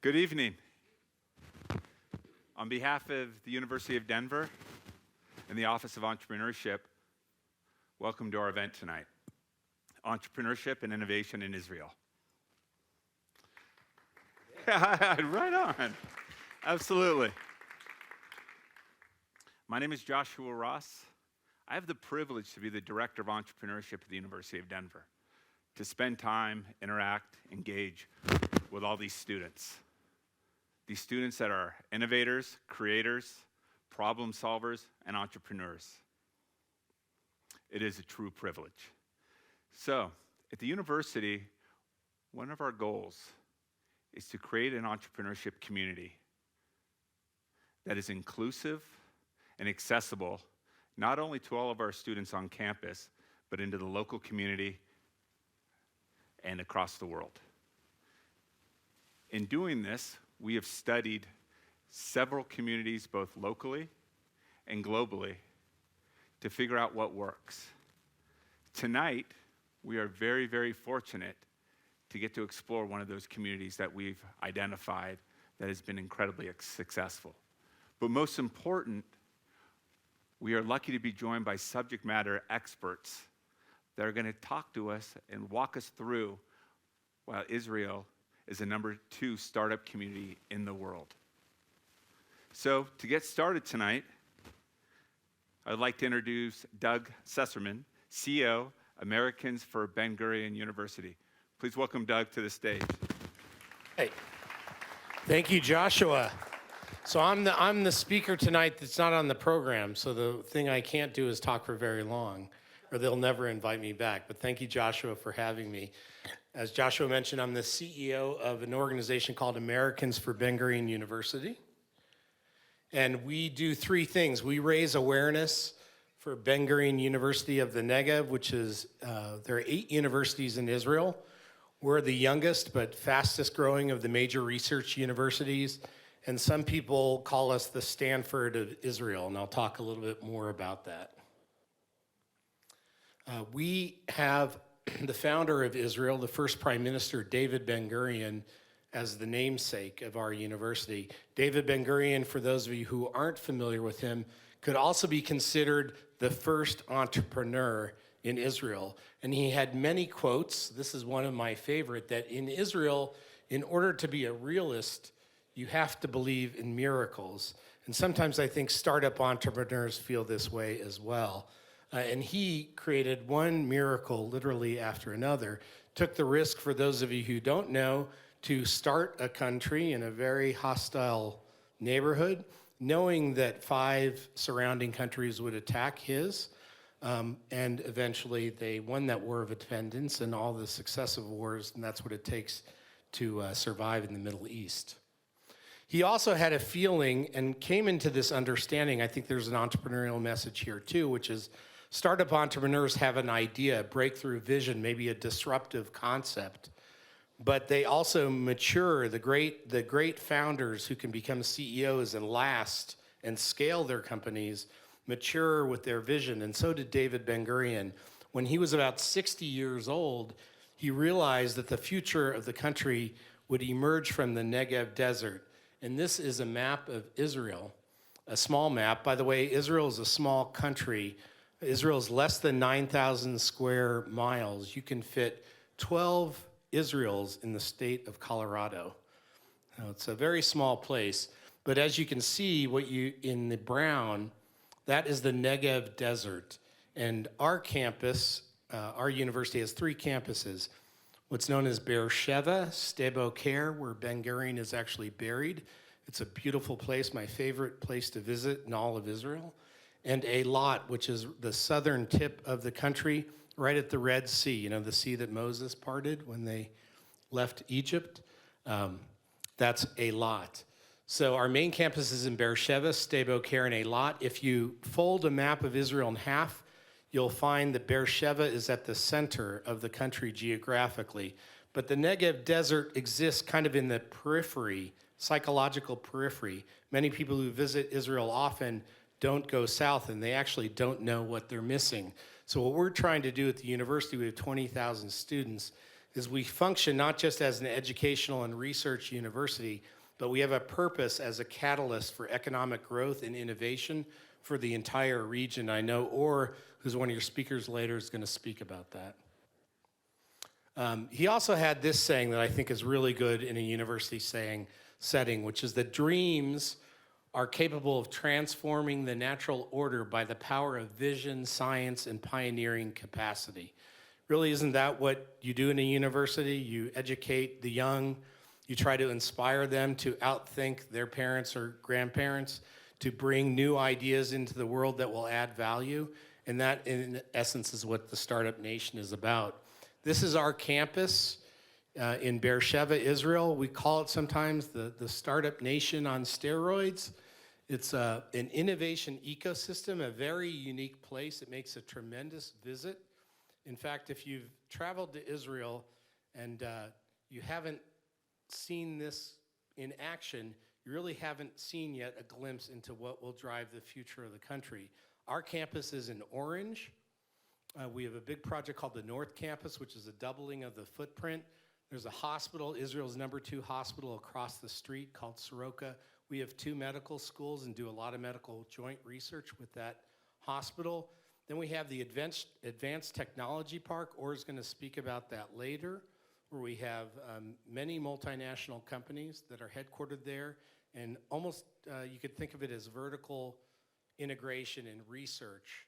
Good evening. On behalf of the University of Denver and the Office of Entrepreneurship, welcome to our event tonight, Entrepreneurship and Innovation in Israel. Right on. Absolutely. My name is Joshua Ross. I have the privilege to be the Director of Entrepreneurship at the University of Denver, to spend time, interact, engage with all these students. These students that are innovators, creators, problem solvers, and entrepreneurs. It is a true privilege. So, at the university, one of our goals is to create an entrepreneurship community that is inclusive and accessible, not only to all of our students on campus, but into the local community and across the world. In doing this, we have studied several communities, both locally and globally, to figure out what works. Tonight, we are very, very fortunate to get to explore one of those communities that we've identified that has been incredibly successful. But most important, we are lucky to be joined by subject matter experts that are going to talk to us and walk us through why Israel is the #2 startup community in the world. So to get started tonight, I'd like to introduce Doug Sesserman, CEO, Americans for Ben-Gurion University. Please welcome Doug to the stage. Hey, thank you, Joshua. So I'm the speaker tonight that's not on the program, so the thing I can't do is talk for very long, or they'll never invite me back. But thank you, Joshua, for having me. As Joshua mentioned, I'm the CEO of an organization called Americans for Ben-Gurion University. And we do three things. We raise awareness for Ben-Gurion University of the Negev, which is, there are 8 universities in Israel. We're the youngest but fastest growing of the major research universities. And some people call us the Stanford of Israel, and I'll talk a little bit more about that. We have the founder of Israel, the first prime minister, David Ben-Gurion, as the namesake of our university. David Ben-Gurion, for those of you who aren't familiar with him, could also be considered the first entrepreneur in Israel. And he had many quotes. This is one of my favorite, that in Israel, in order to be a realist, you have to believe in miracles. And sometimes I think startup entrepreneurs feel this way as well. And he created one miracle literally after another, took the risk, for those of you who don't know, to start a country in a very hostile neighborhood, knowing that 5 surrounding countries would attack his. And eventually they won that war of independence and all the successive wars, and that's what it takes to survive in the Middle East. He also had a feeling and came into this understanding. I think there's an entrepreneurial message here too, which is startup entrepreneurs have an idea, a breakthrough vision, maybe a disruptive concept, but they also mature. The great founders who can become CEOs and last and scale their companies mature with their vision, and so did David Ben-Gurion. When he was about 60 years old, he realized that the future of the country would emerge from the Negev desert. And this is a map of Israel, a small map. By the way, Israel is a small country. Israel is less than 9,000 square miles. You can fit 12 Israels in the state of Colorado. Now, it's a very small place. But as you can see, in the brown, that is the Negev desert. And our campus, our university has 3 campuses. What's known as Beersheba, Sde-Boker, where Ben-Gurion is actually buried. It's a beautiful place, my favorite place to visit in all of Israel. And Eilat, which is the southern tip of the country, right at the Red Sea, you know, the sea that Moses parted when they left Egypt. That's Eilat. So our main campus is in Beersheba, Sde-Boker, and Eilat. If you fold a map of Israel in half, you'll find that Beersheba is at the center of the country geographically. But the Negev desert exists kind of in the periphery, psychological periphery. Many people who visit Israel often don't go south, and they actually don't know what they're missing. So what we're trying to do at the university, we have 20,000 students, is we function not just as an educational and research university, but we have a purpose as a catalyst for economic growth and innovation for the entire region. I know Or, who's one of your speakers later, is going to speak about that. He also had this saying that I think is really good in a university setting, which is that dreams are capable of transforming the natural order by the power of vision, science, and pioneering capacity. Really, isn't that what you do in a university? You educate the young, you try to inspire them to outthink their parents or grandparents, to bring new ideas into the world that will add value. And that, in essence, is what the Startup Nation is about. This is our campus in Beersheba, Israel. We call it sometimes the Startup Nation on steroids. It's an innovation ecosystem, a very unique place. It makes a tremendous visit. In fact, if you've traveled to Israel and you haven't seen this in action, you really haven't seen yet a glimpse into what will drive the future of the country. Our campus is in Orange. We have a big project called the North Campus, which is a doubling of the footprint. There's a hospital, Israel's #2 hospital across the street called Soroka. We have 2 medical schools and do a lot of medical joint research with that hospital. Then we have the Advanced Technology Park. Or's going to speak about that later, where we have many multinational companies that are headquartered there. And almost, you could think of it as vertical integration and research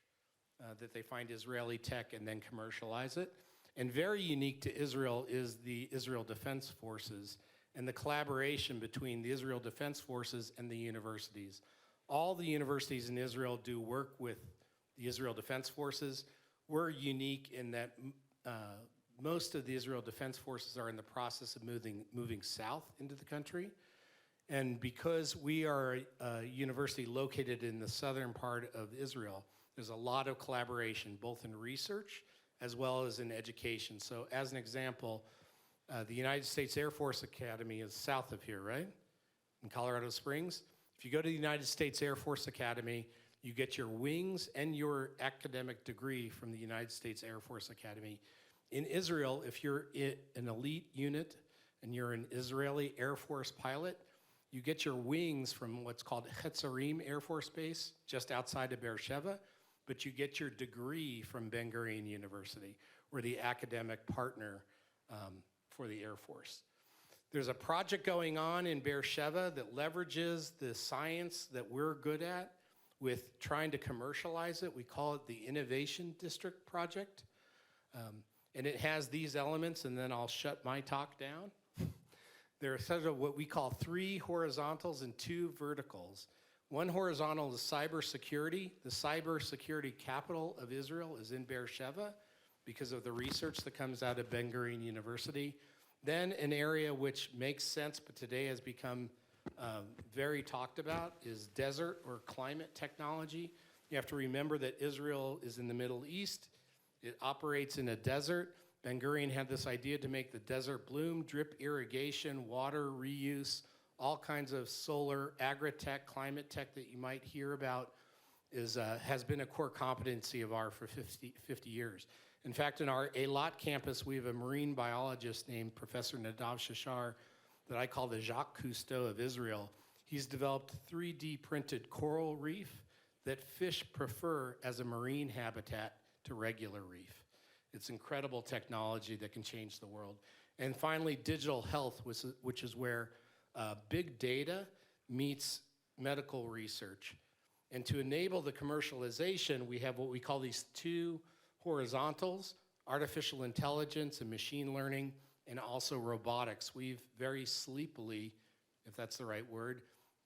that they find Israeli tech and then commercialize it. And very unique to Israel is the Israel Defense Forces and the collaboration between the Israel Defense Forces and the universities. All the universities in Israel do work with the Israel Defense Forces. We're unique in that most of the Israel Defense Forces are in the process of moving south into the country. And because we are a university located in the southern part of Israel, there's a lot of collaboration, both in research as well as in education. So as an example, the United States Air Force Academy is south of here, right? In Colorado Springs. If you go to the United States Air Force Academy, you get your wings and your academic degree from the United States Air Force Academy. In Israel, if you're an elite unit and you're an Israeli Air Force pilot, you get your wings from what's called Chetzarim Air Force Base, just outside of Beersheba, but you get your degree from Ben Gurion University. We're the academic partner for the Air Force. There's a project going on in Beersheba that leverages the science that we're good at with trying to commercialize it. We call it the Innovation District Project. And it has these elements, and then I'll shut my talk down. There are sort of what we call 3 horizontals and 2 verticals. One horizontal is cybersecurity. The cybersecurity capital of Israel is in Beersheba because of the research that comes out of Ben Gurion University. Then an area which makes sense, but today has become very talked about, is desert or climate technology. You have to remember that Israel is in the Middle East. It operates in a desert. Ben Gurion had this idea to make the desert bloom, drip irrigation, water reuse, all kinds of solar, agri-tech, climate tech that you might hear about has been a core competency of ours for 50 years. In fact, in our Eilat campus, we have a marine biologist named Professor Nadav Shashar that I call the Jacques Cousteau of Israel. He's developed 3D printed coral reef that fish prefer as a marine habitat to regular reef. It's incredible technology that can change the world. And finally, digital health, which is where big data meets medical research. And to enable the commercialization, we have what we call these 2 horizontals, artificial intelligence and machine learning, and also robotics. We've very sleepily, if that's the right word,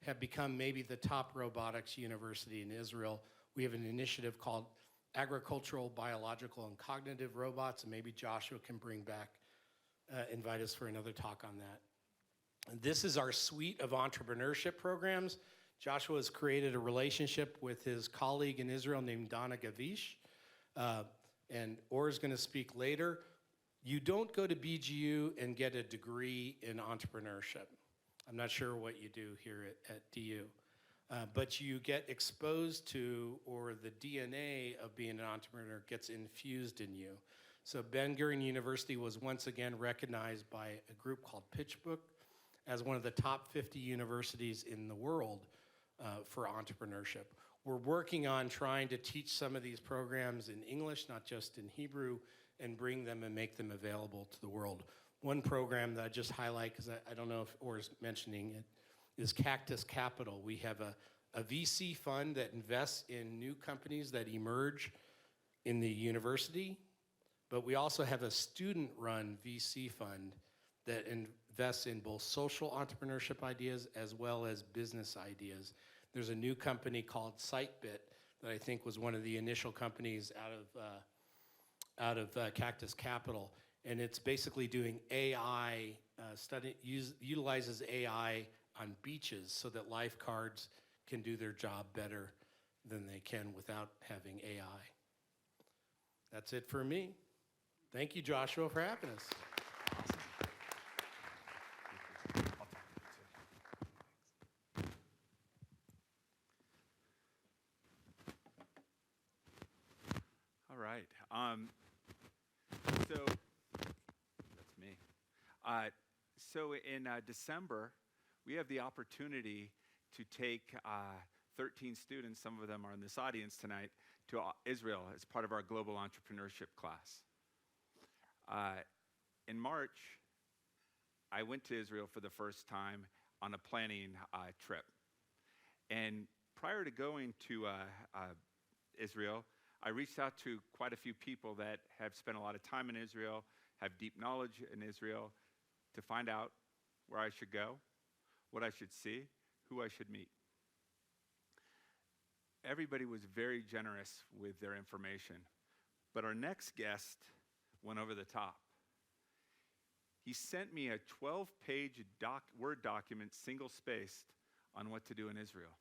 have become maybe the top robotics university in Israel. We have an initiative called Agricultural, Biological, and Cognitive Robots, and maybe Joshua can invite us for another talk on that. And this is our suite of entrepreneurship programs. Joshua has created a relationship with his colleague in Israel named Donna Gavish, and Or is going to speak later. You don't go to BGU and get a degree in entrepreneurship. I'm not sure what you do here at DU. But you get exposed to, or the DNA of being an entrepreneur gets infused in you. So Ben Gurion University was once again recognized by a group called PitchBook as one of the top 50 universities in the world for entrepreneurship. We're working on trying to teach some of these programs in English, not just in Hebrew, and bring them and make them available to the world. One program that I just highlight, because I don't know if Or's mentioning it, is Cactus Capital. We have a VC fund that invests in new companies that emerge in the university, but we also have a student-run VC fund that invests in both social entrepreneurship ideas as well as business ideas. There's a new company called SiteBit that I think was one of the initial companies out of Cactus Capital, and it's basically doing AI utilizes AI on beaches so that lifeguards can do their job better than they can without having AI. That's it for me. Thank you, Joshua, for having us. All right. So that's me. So in December, we have the opportunity to take 13 students, some of them are in this audience tonight, to Israel as part of our global entrepreneurship class. In March, I went to Israel for the first time on a planning trip. And prior to going to Israel, I reached out to quite a few people that have spent a lot of time in Israel, have deep knowledge in Israel, to find out where I should go, what I should see, who I should meet. Everybody was very generous with their information, but our next guest went over the top. He sent me a 12-page Word document, single-spaced, on what to do in Israel,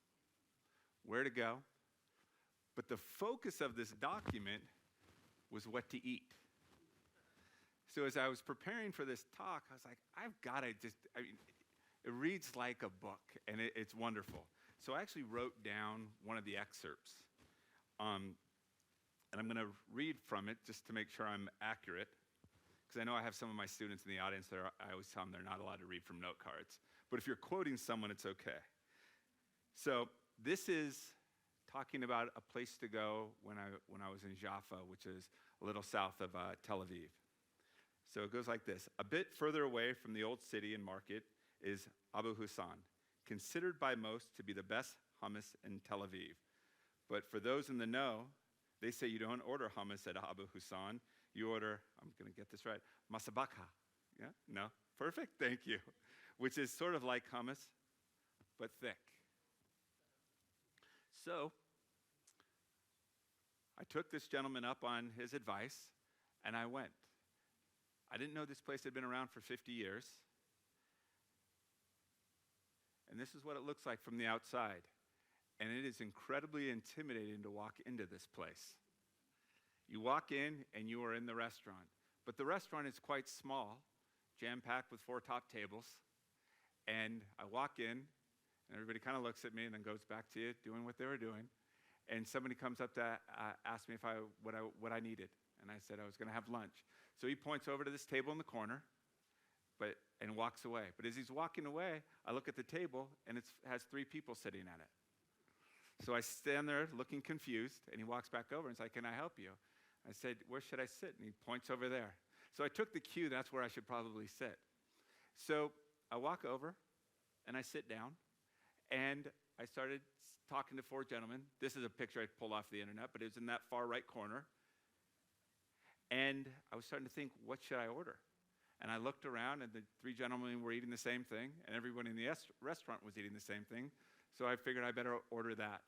where to go. But the focus of this document was what to eat. So as I was preparing for this talk, I was like, I've got to it reads like a book, and it's wonderful. So I actually wrote down one of the excerpts. And I'm going to read from it just to make sure I'm accurate, because I know I have some of my students in the audience that I always tell them they're not allowed to read from note cards. But if you're quoting someone, it's okay. So this is talking about a place to go when I was in Jaffa, which is a little south of Tel Aviv. So it goes like this. A bit further away from the old city and market is Abu Hussan, considered by most to be the best hummus in Tel Aviv. But for those in the know, they say you don't order hummus at Abu Hussan. You order, I'm going to get this right, masabaka. Yeah? No? Perfect? Thank you. Which is sort of like hummus, but thick. So I took this gentleman up on his advice, and I went. I didn't know this place had been around for 50 years. And this is what it looks like from the outside. And it is incredibly intimidating to walk into this place. You walk in, and you are in the restaurant. But the restaurant is quite small, jam-packed with 4 top tables. And I walk in, and everybody kind of looks at me and then goes back to doing what they were doing. And somebody comes up to ask me what I needed. And I said I was going to have lunch. So he points over to this table in the corner and walks away. But as he's walking away, I look at the table, and it has 3 people sitting at it. So I stand there looking confused, and he walks back over and says, "Can I help you?" I said, "Where should I sit?" And he points over there. So I took the cue, that's where I should probably sit. So I walk over, and I sit down, and I started talking to 4 gentlemen. This is a picture I pulled off the internet, but it was in that far right corner. And I was starting to think, what should I order? And I looked around, and the 3 gentlemen were eating the same thing, and everyone in the restaurant was eating the same thing. So I figured I better order that.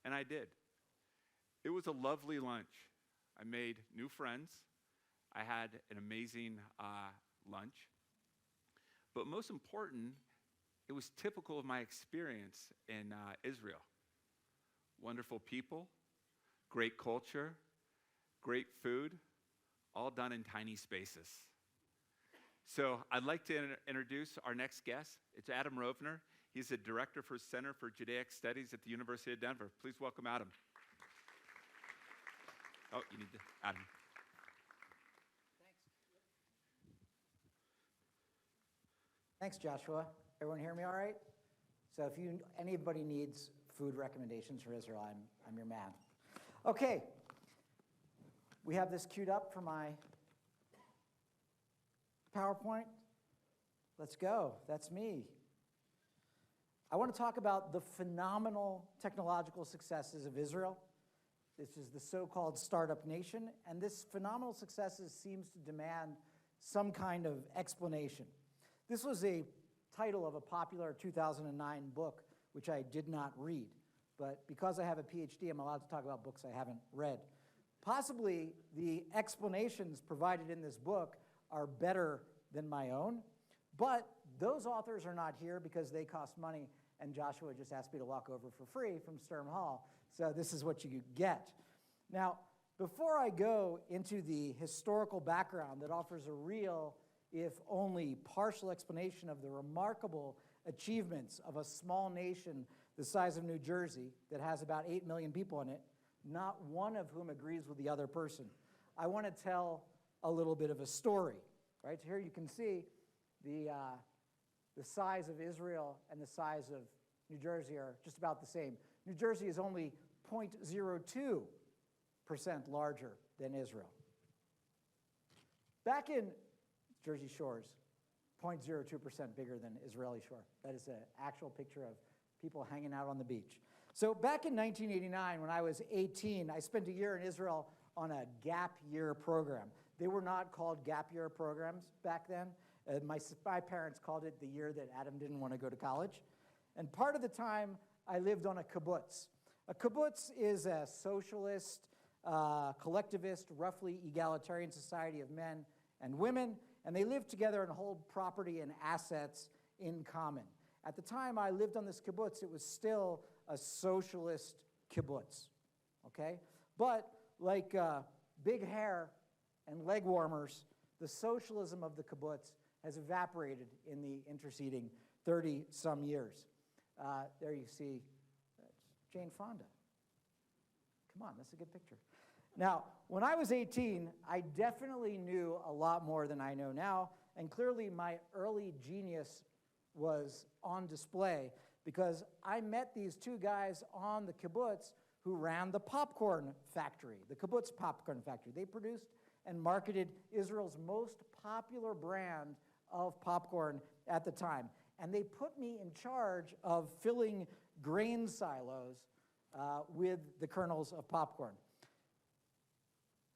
And I did. It was a lovely lunch. I made new friends. I had an amazing lunch. But most important, it was typical of my experience in Israel. Wonderful people, great culture, great food, all done in tiny spaces. So I'd like to introduce our next guest. It's Adam Rovner. He's the director for Center for Judaic Studies at the University of Denver. Please welcome Adam. Oh, you need to, Adam. Thanks, Joshua. Everyone hear me all right? So if anybody needs food recommendations for Israel, I'm your man. Okay, we have this queued up for my PowerPoint. Let's go. That's me. I want to talk about the phenomenal technological successes of Israel. This is the so-called startup nation, and this phenomenal successes seems to demand some kind of explanation. This was a title of a popular 2009 book, which I did not read. But because I have a PhD, I'm allowed to talk about books I haven't read. Possibly the explanations provided in this book are better than my own, but those authors are not here because they cost money, and Joshua just asked me to walk over for free from Sturm Hall, so this is what you get. Now, before I go into the historical background that offers a real, if only partial explanation of the remarkable achievements of a small nation the size of New Jersey that has about 8 million people in it, not one of whom agrees with the other person, I want to tell a little bit of a story. Right? So here you can see the size of Israel and the size of New Jersey are just about the same. New Jersey is only 0.02% larger than Israel. Back in Jersey Shores, 0.02% bigger than Israeli shore. That is an actual picture of people hanging out on the beach. So back in 1989, when I was 18, I spent a year in Israel on a gap year program. They were not called gap year programs back then. My parents called it the year that Adam didn't want to go to college. And part of the time, I lived on a kibbutz. A kibbutz is a socialist, collectivist, roughly egalitarian society of men and women, and they live together and hold property and assets in common. At the time I lived on this kibbutz, it was still a socialist kibbutz, okay? But like big hair and leg warmers, the socialism of the kibbutz has evaporated in the interceding 30-some years. There you see Jane Fonda. Come on, that's a good picture. Now, when I was 18, I definitely knew a lot more than I know now, and clearly my early genius was on display because I met these two guys on the kibbutz who ran the popcorn factory, the kibbutz popcorn factory. They produced and marketed Israel's most popular brand of popcorn at the time. And they put me in charge of filling grain silos with the kernels of popcorn.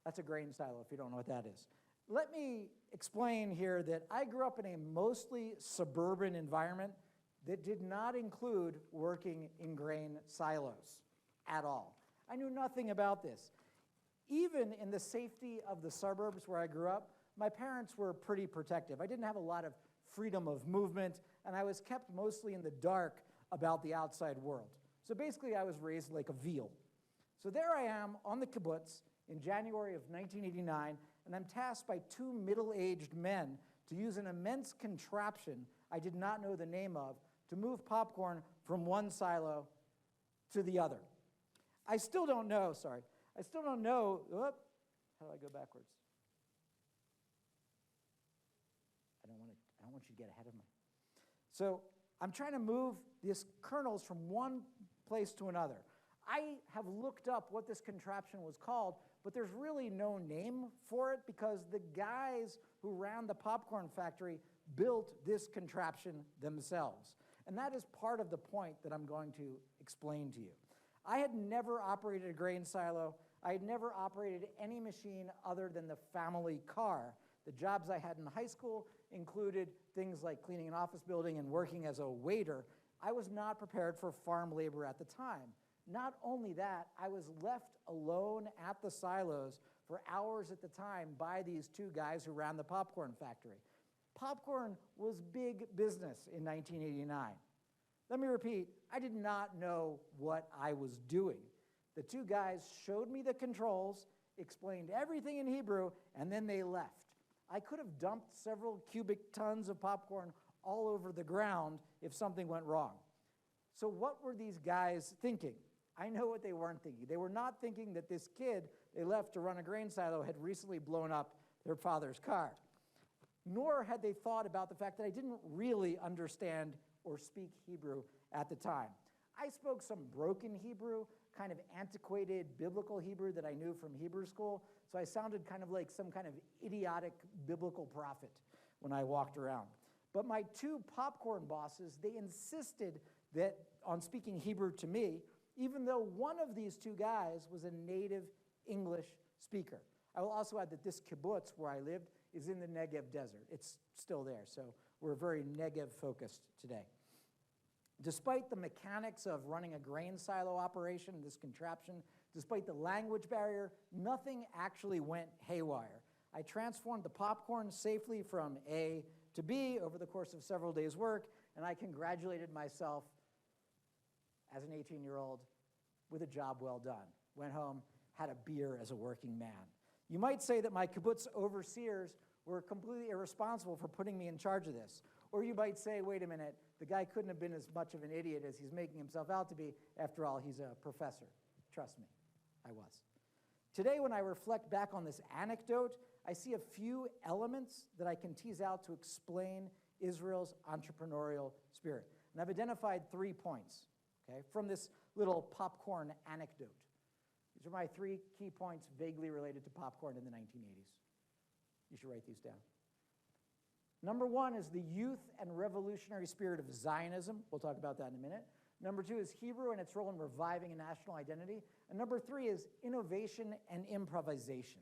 That's a grain silo, if you don't know what that is. Let me explain here that I grew up in a mostly suburban environment that did not include working in grain silos at all. I knew nothing about this. Even in the safety of the suburbs where I grew up, my parents were pretty protective. I didn't have a lot of freedom of movement, and I was kept mostly in the dark about the outside world. So basically, I was raised like a veal. So there I am on the kibbutz in January of 1989, and I'm tasked by two middle-aged men to use an immense contraption I did not know the name of to move popcorn from one silo to the other. I still don't know, whoop, how do I go backwards? I don't want you to get ahead of me. So I'm trying to move these kernels from one place to another. I have looked up what this contraption was called, but there's really no name for it because the guys who ran the popcorn factory built this contraption themselves. And that is part of the point that I'm going to explain to you. I had never operated a grain silo. I had never operated any machine other than the family car. The jobs I had in high school included things like cleaning an office building and working as a waiter. I was not prepared for farm labor at the time. Not only that, I was left alone at the silos for hours at the time by these two guys who ran the popcorn factory. Popcorn was big business in 1989. Let me repeat, I did not know what I was doing. The two guys showed me the controls, explained everything in Hebrew, and then they left. I could have dumped several cubic tons of popcorn all over the ground if something went wrong. So what were these guys thinking? I know what they weren't thinking. They were not thinking that this kid they left to run a grain silo had recently blown up their father's car. nor had they thought about the fact that I didn't really understand or speak Hebrew at the time. I spoke some broken Hebrew, kind of antiquated biblical Hebrew that I knew from Hebrew school, so I sounded kind of like some kind of idiotic biblical prophet when I walked around. But my two popcorn bosses, they insisted that on speaking Hebrew to me, even though one of these two guys was a native English speaker. I will also add that this kibbutz where I lived is in the Negev desert. It's still there, so we're very Negev-focused today. Despite the mechanics of running a grain silo operation, this contraption, despite the language barrier, nothing actually went haywire. I transformed the popcorn safely from A to B over the course of several days' work, and I congratulated myself as an 18-year-old with a job well done. Went home, had a beer as a working man. You might say that my kibbutz overseers were completely irresponsible for putting me in charge of this. Or you might say, wait a minute, the guy couldn't have been as much of an idiot as he's making himself out to be. After all, he's a professor. Trust me, I was. Today, when I reflect back on this anecdote, I see a few elements that I can tease out to explain Israel's entrepreneurial spirit. And I've identified 3 points, okay, from this little popcorn anecdote. These are my 3 key points vaguely related to popcorn in the 1980s. You should write these down. Number 1 is the youth and revolutionary spirit of Zionism. We'll talk about that in a minute. Number 2 is Hebrew and its role in reviving a national identity. And number 3 is innovation and improvisation.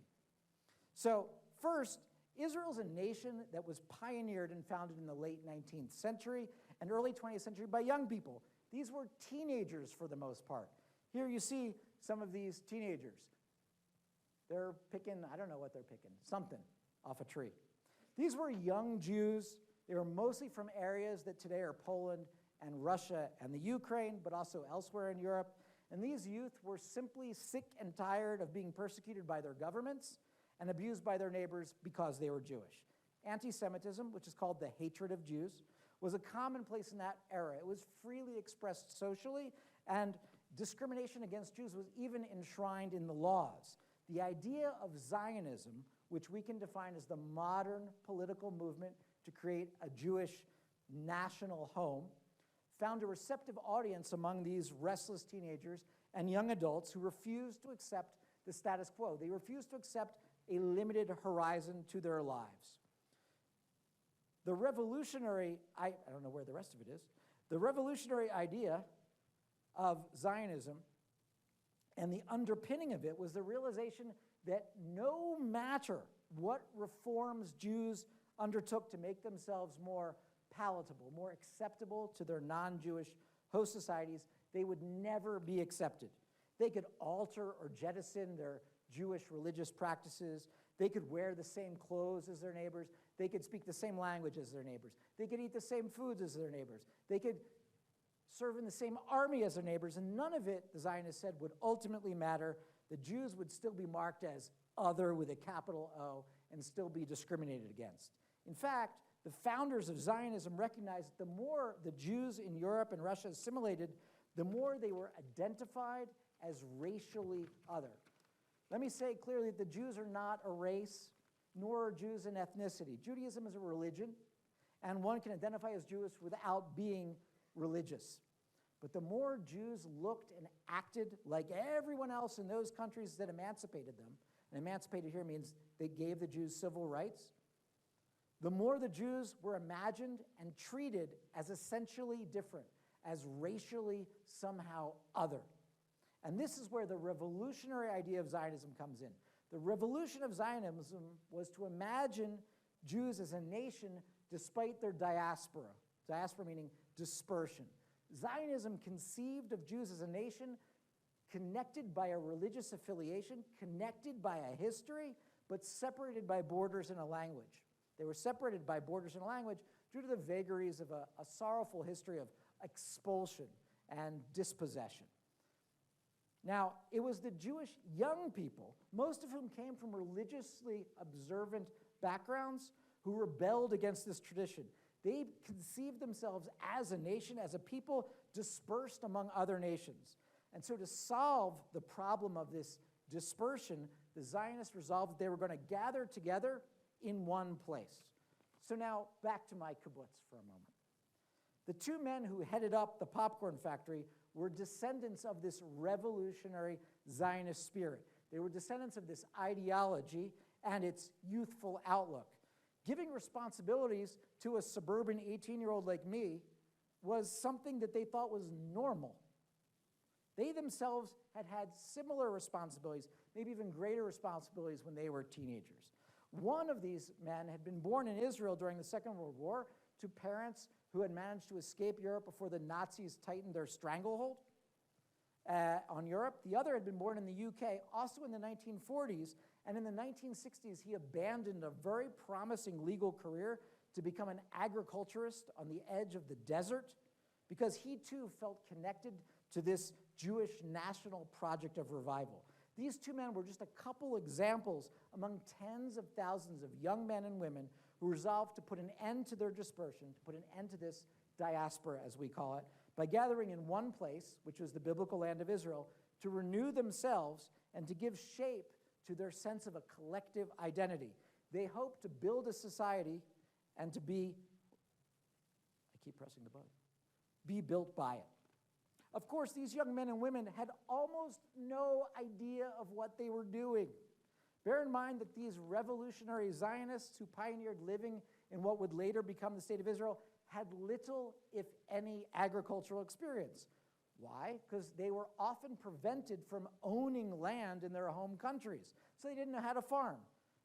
So first, Israel's a nation that was pioneered and founded in the late 19th century and early 20th century by young people. These were teenagers for the most part. Here you see some of these teenagers. They're picking, I don't know what they're picking, something off a tree. These were young Jews. They were mostly from areas that today are Poland and Russia and the Ukraine, but also elsewhere in Europe. And these youth were simply sick and tired of being persecuted by their governments and abused by their neighbors because they were Jewish. Anti-Semitism, which is called the hatred of Jews, was a commonplace in that era. It was freely expressed socially, and discrimination against Jews was even enshrined in the laws. The idea of Zionism, which we can define as the modern political movement to create a Jewish national home, found a receptive audience among these restless teenagers and young adults who refused to accept the status quo. They refused to accept a limited horizon to their lives. The revolutionary, I don't know where the rest of it is, the revolutionary idea of Zionism and the underpinning of it was the realization that no matter what reforms Jews undertook to make themselves more palatable, more acceptable to their non-Jewish host societies, they would never be accepted. They could alter or jettison their Jewish religious practices. They could wear the same clothes as their neighbors. They could speak the same language as their neighbors. They could eat the same foods as their neighbors. They could serve in the same army as their neighbors, and none of it, the Zionists said, would ultimately matter. The Jews would still be marked as other with a capital O and still be discriminated against. In fact, the founders of Zionism recognized that the more the Jews in Europe and Russia assimilated, the more they were identified as racially other. Let me say clearly that the Jews are not a race, nor are Jews an ethnicity. Judaism is a religion, and one can identify as Jewish without being religious. But the more Jews looked and acted like everyone else in those countries that emancipated them, and emancipated here means they gave the Jews civil rights, the more the Jews were imagined and treated as essentially different, as racially somehow other. And this is where the revolutionary idea of Zionism comes in. The revolution of Zionism was to imagine Jews as a nation despite their diaspora. Diaspora meaning dispersion. Zionism conceived of Jews as a nation connected by a religious affiliation, connected by a history, but separated by borders and a language. They were separated by borders and a language due to the vagaries of a sorrowful history of expulsion and dispossession. Now, it was the Jewish young people, most of whom came from religiously observant backgrounds, who rebelled against this tradition. They conceived themselves as a nation, as a people dispersed among other nations. And so to solve the problem of this dispersion, the Zionists resolved that they were going to gather together in one place. So now back to my kibbutz for a moment. The two men who headed up the popcorn factory were descendants of this revolutionary Zionist spirit. They were descendants of this ideology and its youthful outlook. Giving responsibilities to a suburban 18-year-old like me was something that they thought was normal. They themselves had had similar responsibilities, maybe even greater responsibilities when they were teenagers. One of these men had been born in Israel during the Second World War to parents who had managed to escape Europe before the Nazis tightened their stranglehold on Europe. The other had been born in the UK, also in the 1940s, and in the 1960s he abandoned a very promising legal career to become an agriculturist on the edge of the desert because he too felt connected to this Jewish national project of revival. These two men were just a couple examples among tens of thousands of young men and women who resolved to put an end to their dispersion, to put an end to this diaspora, as we call it, by gathering in one place, which was the biblical land of Israel, to renew themselves and to give shape to their sense of a collective identity. They hoped to build a society and to be, I keep pressing the button, be built by it. Of course, these young men and women had almost no idea of what they were doing. Bear in mind that these revolutionary Zionists who pioneered living in what would later become the State of Israel had little, if any, agricultural experience. Why? Because they were often prevented from owning land in their home countries, so they didn't know how to farm.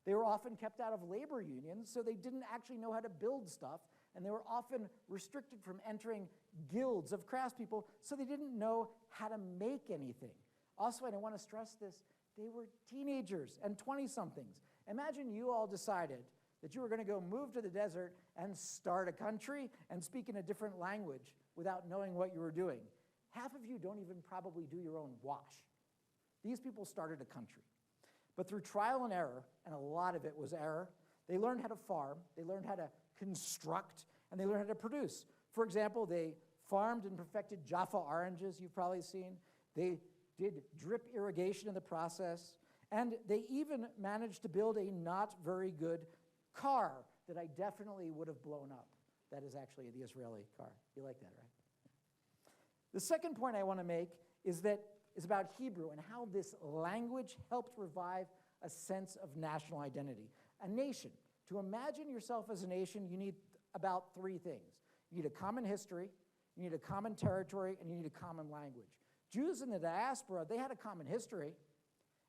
They were often kept out of labor unions, so they didn't actually know how to build stuff, and they were often restricted from entering guilds of craftspeople, so they didn't know how to make anything. Also, and I want to stress this, they were teenagers and 20-somethings. Imagine you all decided that you were going to go move to the desert and start a country and speak in a different language without knowing what you were doing. Half of you don't even probably do your own wash. These people started a country. But through trial and error, and a lot of it was error, they learned how to farm, they learned how to construct, and they learned how to produce. For example, they farmed and perfected Jaffa oranges, you've probably seen. They did drip irrigation in the process, and they even managed to build a not very good car that I definitely would have blown up. That is actually the Israeli car. You like that, right? The second point I want to make is about Hebrew and how this language helped revive a sense of national identity. A nation. To imagine yourself as a nation, you need about three things. You need a common history, you need a common territory, and you need a common language. Jews in the diaspora, they had a common history,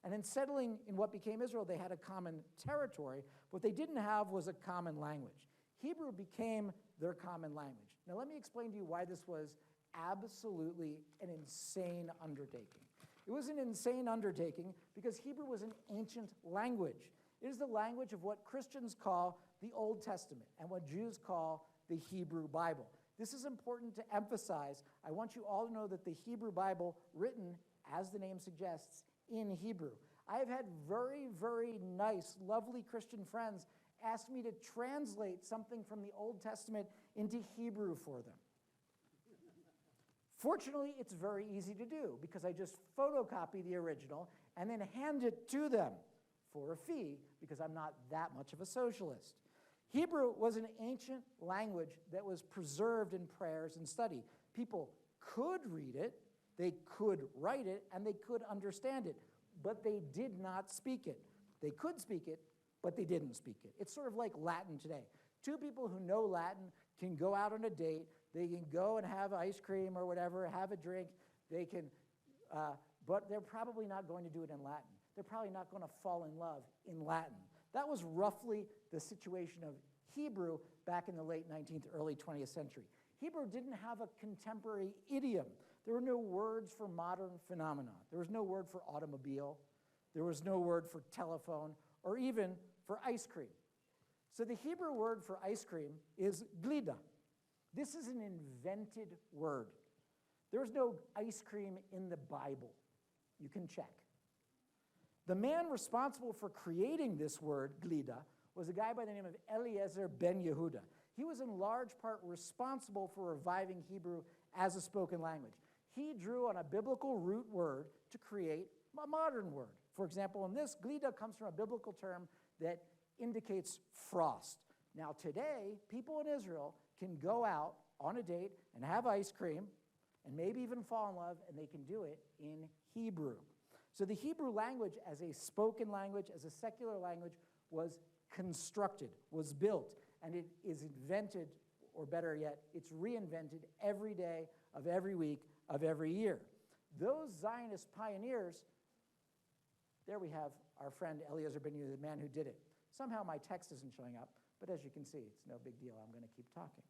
and in settling in what became Israel, they had a common territory. What they didn't have was a common language. Hebrew became their common language. Now let me explain to you why this was absolutely an insane undertaking. It was an insane undertaking because Hebrew was an ancient language. It is the language of what Christians call the Old Testament and what Jews call the Hebrew Bible. This is important to emphasize. I want you all to know that the Hebrew Bible, written, as the name suggests, in Hebrew. I have had very, very nice, lovely Christian friends ask me to translate something from the Old Testament into Hebrew for them. Fortunately, it's very easy to do because I just photocopy the original and then hand it to them for a fee because I'm not that much of a socialist. Hebrew was an ancient language that was preserved in prayers and study. People could read it, they could write it, and they could understand it, but they did not speak it. They could speak it, but they didn't speak it. It's sort of like Latin today. Two people who know Latin can go out on a date, they can go and have ice cream or whatever, have a drink, they can, but they're probably not going to do it in Latin. They're probably not going to fall in love in Latin. That was roughly the situation of Hebrew back in the late 19th, early 20th century. Hebrew didn't have a contemporary idiom. There were no words for modern phenomena. There was no word for automobile. There was no word for telephone or even for ice cream. So the Hebrew word for ice cream is glida. This is an invented word. There is no ice cream in the Bible. You can check. The man responsible for creating this word, glida, was a guy by the name of Eliezer ben Yehuda. He was in large part responsible for reviving Hebrew as a spoken language. He drew on a biblical root word to create a modern word. For example, in this, glida comes from a biblical term that indicates frost. Now today, people in Israel can go out on a date and have ice cream and maybe even fall in love, and they can do it in Hebrew. So the Hebrew language as a spoken language, as a secular language, was constructed, was built, and it is invented, or better yet, it's reinvented every day of every week of every year. Those Zionist pioneers, there we have our friend Eliezer Ben Yehuda, the man who did it. Somehow my text isn't showing up, but as you can see, it's no big deal. I'm going to keep talking.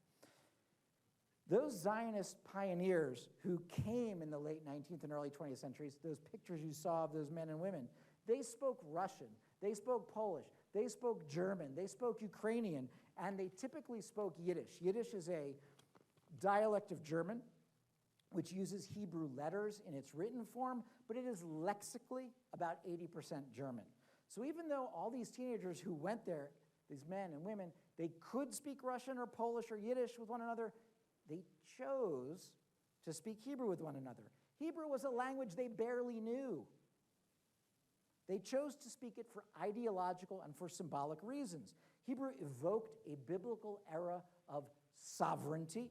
Those Zionist pioneers who came in the late 19th and early 20th centuries, those pictures you saw of those men and women, they spoke Russian, they spoke Polish, they spoke German, they spoke Ukrainian, and they typically spoke Yiddish. Yiddish is a dialect of German, which uses Hebrew letters in its written form, but it is lexically about 80% German. So even though all these teenagers who went there, these men and women, they could speak Russian or Polish or Yiddish with one another, they chose to speak Hebrew with one another. Hebrew was a language they barely knew. They chose to speak it for ideological and for symbolic reasons. Hebrew evoked a biblical era of sovereignty.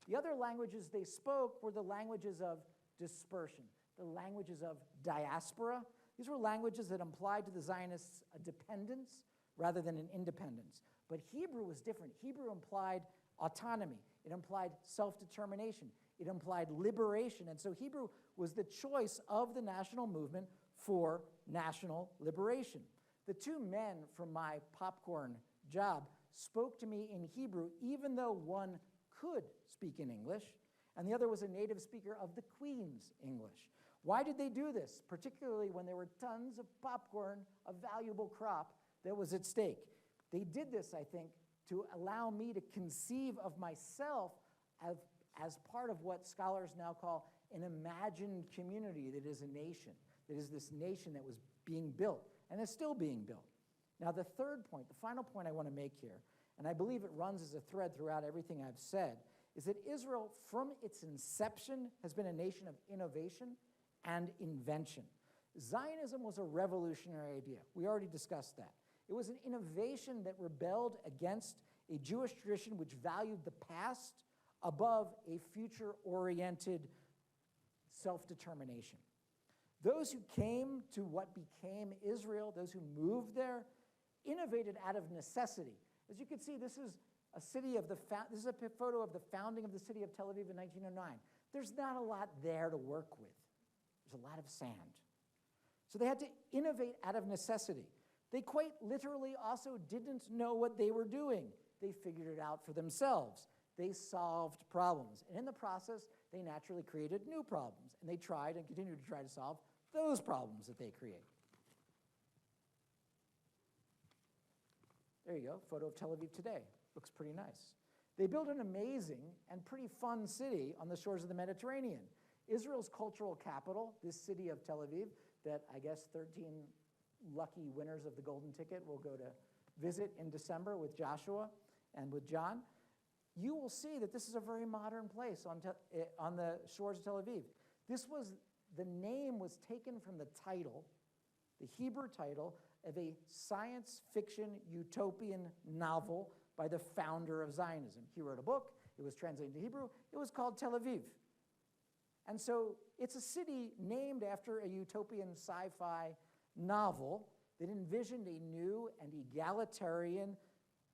The other languages they spoke were the languages of dispersion, the languages of diaspora. These were languages that implied to the Zionists a dependence rather than an independence. But Hebrew was different. Hebrew implied autonomy. It implied self-determination. It implied liberation. And so Hebrew was the choice of the national movement for national liberation. The two men from my popcorn job spoke to me in Hebrew, even though one could speak in English, and the other was a native speaker of the Queen's English. Why did they do this, particularly when there were tons of popcorn, a valuable crop that was at stake? They did this, I think, to allow me to conceive of myself as part of what scholars now call an imagined community that is a nation, that is this nation that was being built and is still being built. Now, the third point, the final point I want to make here, and I believe it runs as a thread throughout everything I've said, is that Israel, from its inception, has been a nation of innovation and invention. Zionism was a revolutionary idea. We already discussed that. It was an innovation that rebelled against a Jewish tradition which valued the past above a future-oriented self-determination. Those who came to what became Israel, those who moved there, innovated out of necessity. As you can see, this is a photo of the founding of the city of Tel Aviv in 1909. There's not a lot there to work with. There's a lot of sand. So they had to innovate out of necessity. They quite literally also didn't know what they were doing. They figured it out for themselves. They solved problems. And in the process, they naturally created new problems. And they tried and continue to try to solve those problems that they create. There you go, photo of Tel Aviv today. Looks pretty nice. They built an amazing and pretty fun city on the shores of the Mediterranean. Israel's cultural capital, this city of Tel Aviv, that I guess 13 lucky winners of the golden ticket will go to visit in December with Joshua and with John, you will see that this is a very modern place on the shores of Tel Aviv. The name was taken from the title, the Hebrew title, of a science fiction utopian novel by the founder of Zionism. He wrote a book, it was translated into Hebrew, it was called Tel Aviv. And so it's a city named after a utopian sci-fi novel that envisioned a new and egalitarian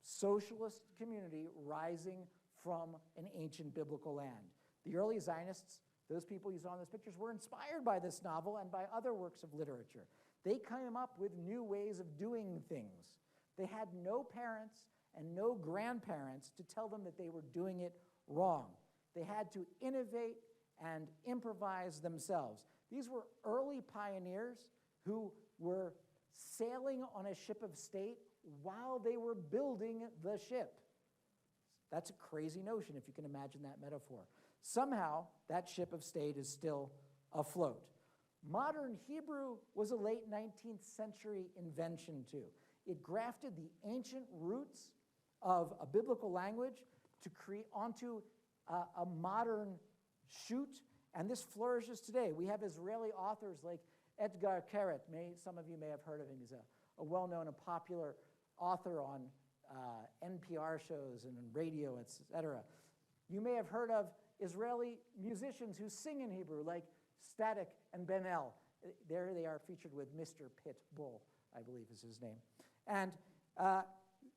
socialist community rising from an ancient biblical land. The early Zionists, those people you saw in those pictures, were inspired by this novel and by other works of literature. They came up with new ways of doing things. They had no parents and no grandparents to tell them that they were doing it wrong. They had to innovate and improvise themselves. These were early pioneers who were sailing on a ship of state while they were building the ship. That's a crazy notion, if you can imagine that metaphor. Somehow, that ship of state is still afloat. Modern Hebrew was a late 19th century invention, too. It grafted the ancient roots of a biblical language to create onto a modern shoot, and this flourishes today. We have Israeli authors like Edgar Keret. Some of you may have heard of him. He's a well-known and popular author on NPR shows and radio, etc. You may have heard of Israeli musicians who sing in Hebrew, like Static and Ben El. There they are featured with Mr. Pitbull, I believe is his name. And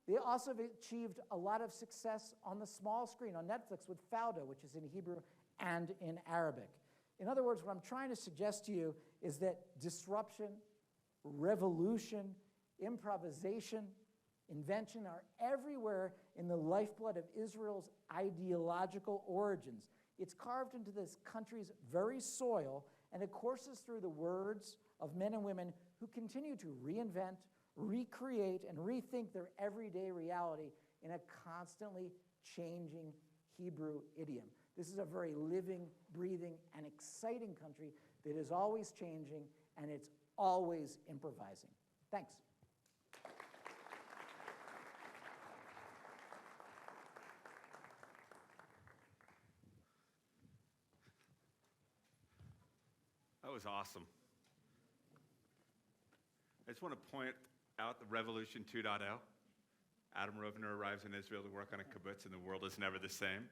they also have achieved a lot of success on the small screen on Netflix with Fauda, which is in Hebrew and in Arabic. In other words, what I'm trying to suggest to you is that disruption, revolution, improvisation, invention are everywhere in the lifeblood of Israel's ideological origins. It's carved into this country's very soil, and it courses through the words of men and women who continue to reinvent, recreate, and rethink their everyday reality in a constantly changing Hebrew idiom. This is a very living, breathing, and exciting country that is always changing, and it's always improvising. Thanks. That was awesome. I just want to point out the Revolution 2.0. Adam Rovner arrives in Israel to work on a kibbutz, and the world is never the same.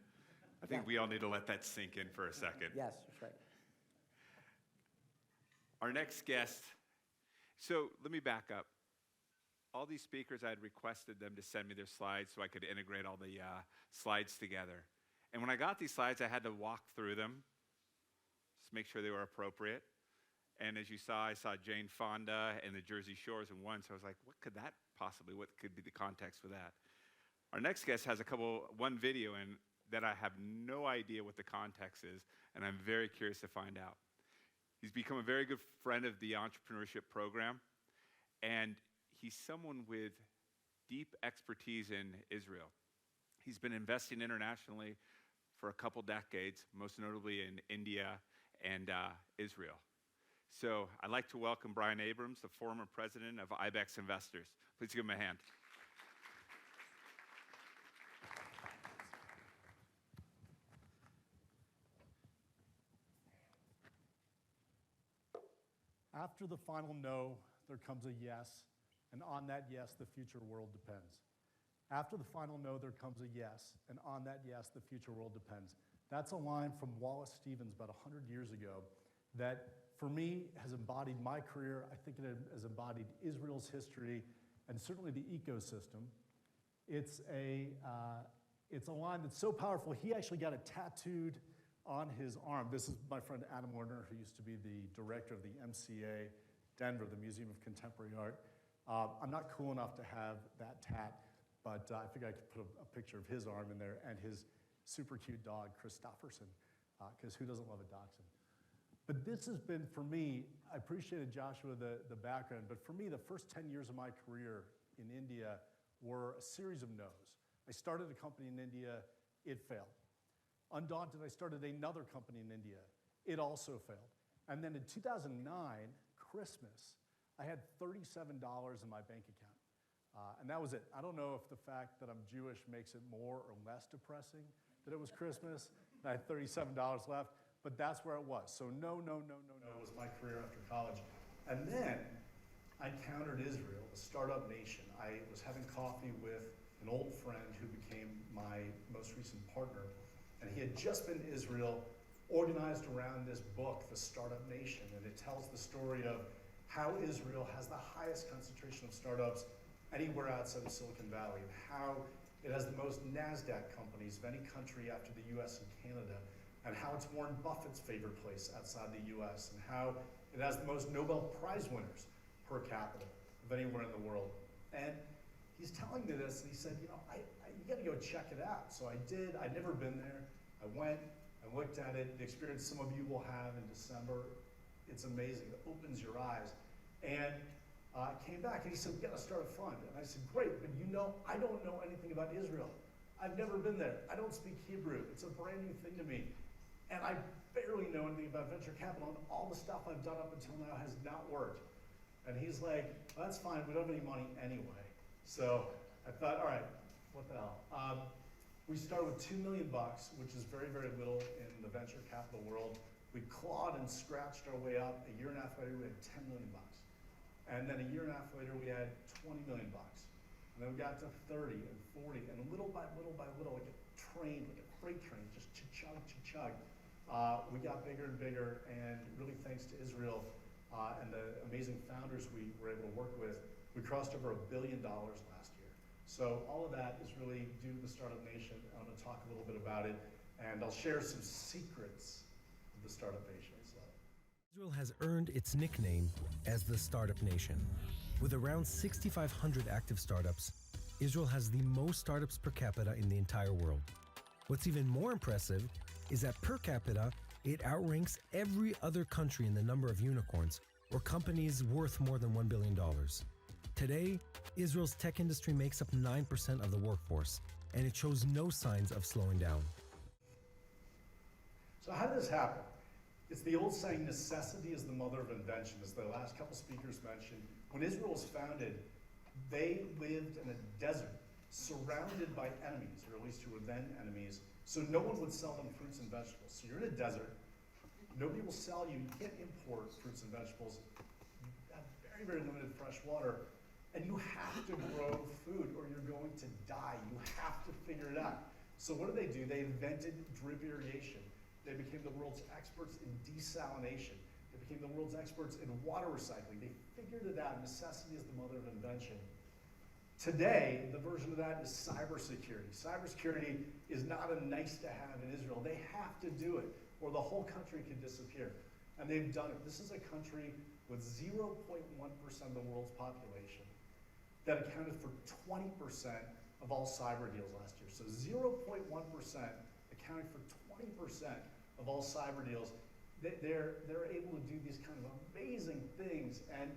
I think we all need to let that sink in for a second. Yes, that's right. Our next guest, so let me back up. All these speakers, I had requested them to send me their slides so I could integrate all the slides together. And when I got these slides, I had to walk through them, just make sure they were appropriate. And as you saw, I saw Jane Fonda and the Jersey Shores in one, so I was like, what could be the context for that? Our next guest has one video in that I have no idea what the context is, and I'm very curious to find out. He's become a very good friend of the Entrepreneurship program, and he's someone with deep expertise in Israel. He's been investing internationally for a couple decades, most notably in India and Israel. So I'd like to welcome Brian Abrams, the former president of IBEX Investors. Please give him a hand. After the final no, there comes a yes, and on that yes, the future world depends. After the final no, there comes a yes, and on that yes, the future world depends. That's a line from Wallace Stevens about 100 years ago that, for me, has embodied my career. I think it has embodied Israel's history and certainly the ecosystem. It's a line that's so powerful, he actually got it tattooed on his arm. This is my friend Adam Rovner, who used to be the director of the MCA Denver, the Museum of Contemporary Art. I'm not cool enough to have that tat, but I figured I could put a picture of his arm in there and his super cute dog, Christofferson, because who doesn't love a dachshund? But this has been, for me, I appreciated Joshua, the background, but for me, the first 10 years of my career in India were a series of no's. I started a company in India, it failed. Undaunted, I started another company in India. It also failed. And then in 2009, Christmas, I had $37 in my bank account. And that was it. I don't know if the fact that I'm Jewish makes it more or less depressing that it was Christmas. I had $37 left, but that's where it was. So no was my career after college. And then I encountered Israel, a startup nation. I was having coffee with an old friend who became my most recent partner. And he had just been to Israel, organized around this book, The Startup Nation, and it tells the story of how Israel has the highest concentration of startups anywhere outside of Silicon Valley, and how it has the most NASDAQ companies of any country after the US and Canada, and how it's Warren Buffett's favorite place outside the US, and how it has the most Nobel Prize winners per capita of anywhere in the world. And he's telling me this, and he said, you gotta go check it out. So I did. I'd never been there. I went, I looked at it, the experience some of you will have in December. It's amazing. It opens your eyes. And I came back, and he said, we gotta start a fund. And I said, great, but I don't know anything about Israel. I've never been there. I don't speak Hebrew. It's a brand new thing to me. And I barely know anything about venture capital, and all the stuff I've done up until now has not worked. And he's like, well, that's fine, we don't have any money anyway. So I thought, all right, what the hell? We started with $2 million, which is very, very little in the venture capital world. We clawed and scratched our way up. A year and a half later, we had $10 million. And then a year and a half later, we had $20 million. And And then we got to 30 and 40, and little by little, like a train, like a freight train, just chug, chug. We got bigger and bigger, and really thanks to Israel and the amazing founders we were able to work with, we crossed over $1 billion last year. So all of that is really due to the Startup Nation. I'm going to talk a little bit about it, and I'll share some secrets of the Startup Nation. Israel has earned its nickname as the Startup Nation. With around 6,500 active startups, Israel has the most startups per capita in the entire world. What's even more impressive is that per capita, it outranks every other country in the number of unicorns, or companies worth more than $1 billion. Today, Israel's tech industry makes up 9% of the workforce, and it shows no signs of slowing down. So how did this happen? It's the old saying, necessity is the mother of invention, as the last couple speakers mentioned. When Israel was founded, they lived in a desert, surrounded by enemies, or at least who were then enemies, so no one would sell them fruits and vegetables. So you're in a desert, nobody will sell you, you can't import fruits and vegetables, you have very, very limited fresh water, and you have to grow food or you're going to die. You have to figure it out. So what did? They invented drip irrigation. They became the world's experts in desalination. They became the world's experts in water recycling. They figured it out. Necessity is the mother of invention. Today, the version of that is cybersecurity. Cybersecurity is not a nice to have in Israel. They have to do it, or the whole country could disappear. And they've done it. This is a country with 0.1% of the world's population that accounted for 20% of all cyber deals last year. So 0.1% accounting for 20% of all cyber deals. They're able to do these kind of amazing things, and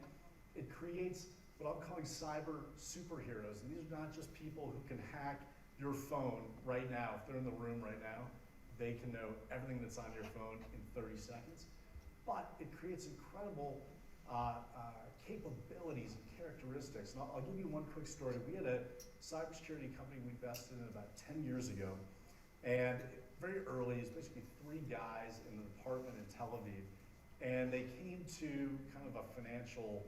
it creates what I'm calling cyber superheroes. And these are not just people who can hack your phone right now. If they're in the room right now, they can know everything that's on your phone in 30 seconds. But it creates incredible capabilities and characteristics. And I'll give you one quick story. We had a cybersecurity company we invested in about 10 years ago. And very early, it's basically 3 guys in the department in Tel Aviv. And they came to kind of a financial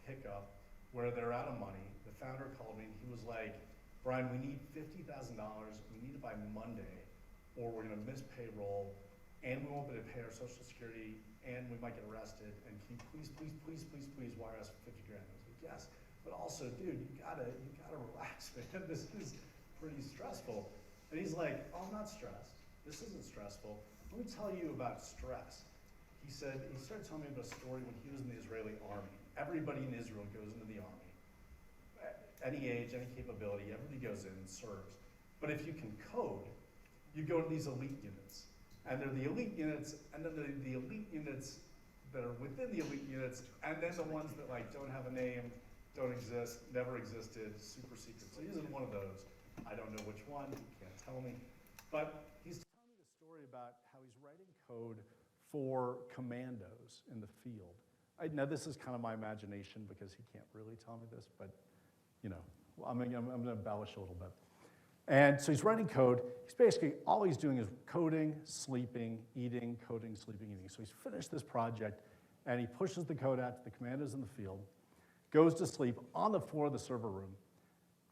hiccup where they're out of money. The founder called me and he was like, Brian, we need $50,000. We need it by Monday, or we're gonna miss payroll, and we won't be able to pay our Social Security, and we might get arrested, and can you please wire us 50 grand? I was like, yes, but also, dude, you gotta relax, man. This is pretty stressful. And he's like, oh, I'm not stressed. This isn't stressful. Let me tell you about stress. He started telling me about a story when he was in the Israeli army. Everybody in Israel goes into the army. Any age, any capability, everybody goes in and serves. But if you can code, you go to these elite units. And they're the elite units, and then the elite units that are within the elite units, and then the ones that like don't have a name, don't exist, never existed, super secret. So he's in one of those. I don't know which one, he can't tell me. But he's telling me the story about how he's writing code for commandos in the field. Now this is kind of my imagination because he can't really tell me this, but you know, I'm gonna embellish a little bit. And so he's writing code. He's basically, all he's doing is coding, sleeping, eating, coding, sleeping, eating. So he's finished this project and he pushes the code out to the commandos in the field, goes to sleep on the floor of the server room,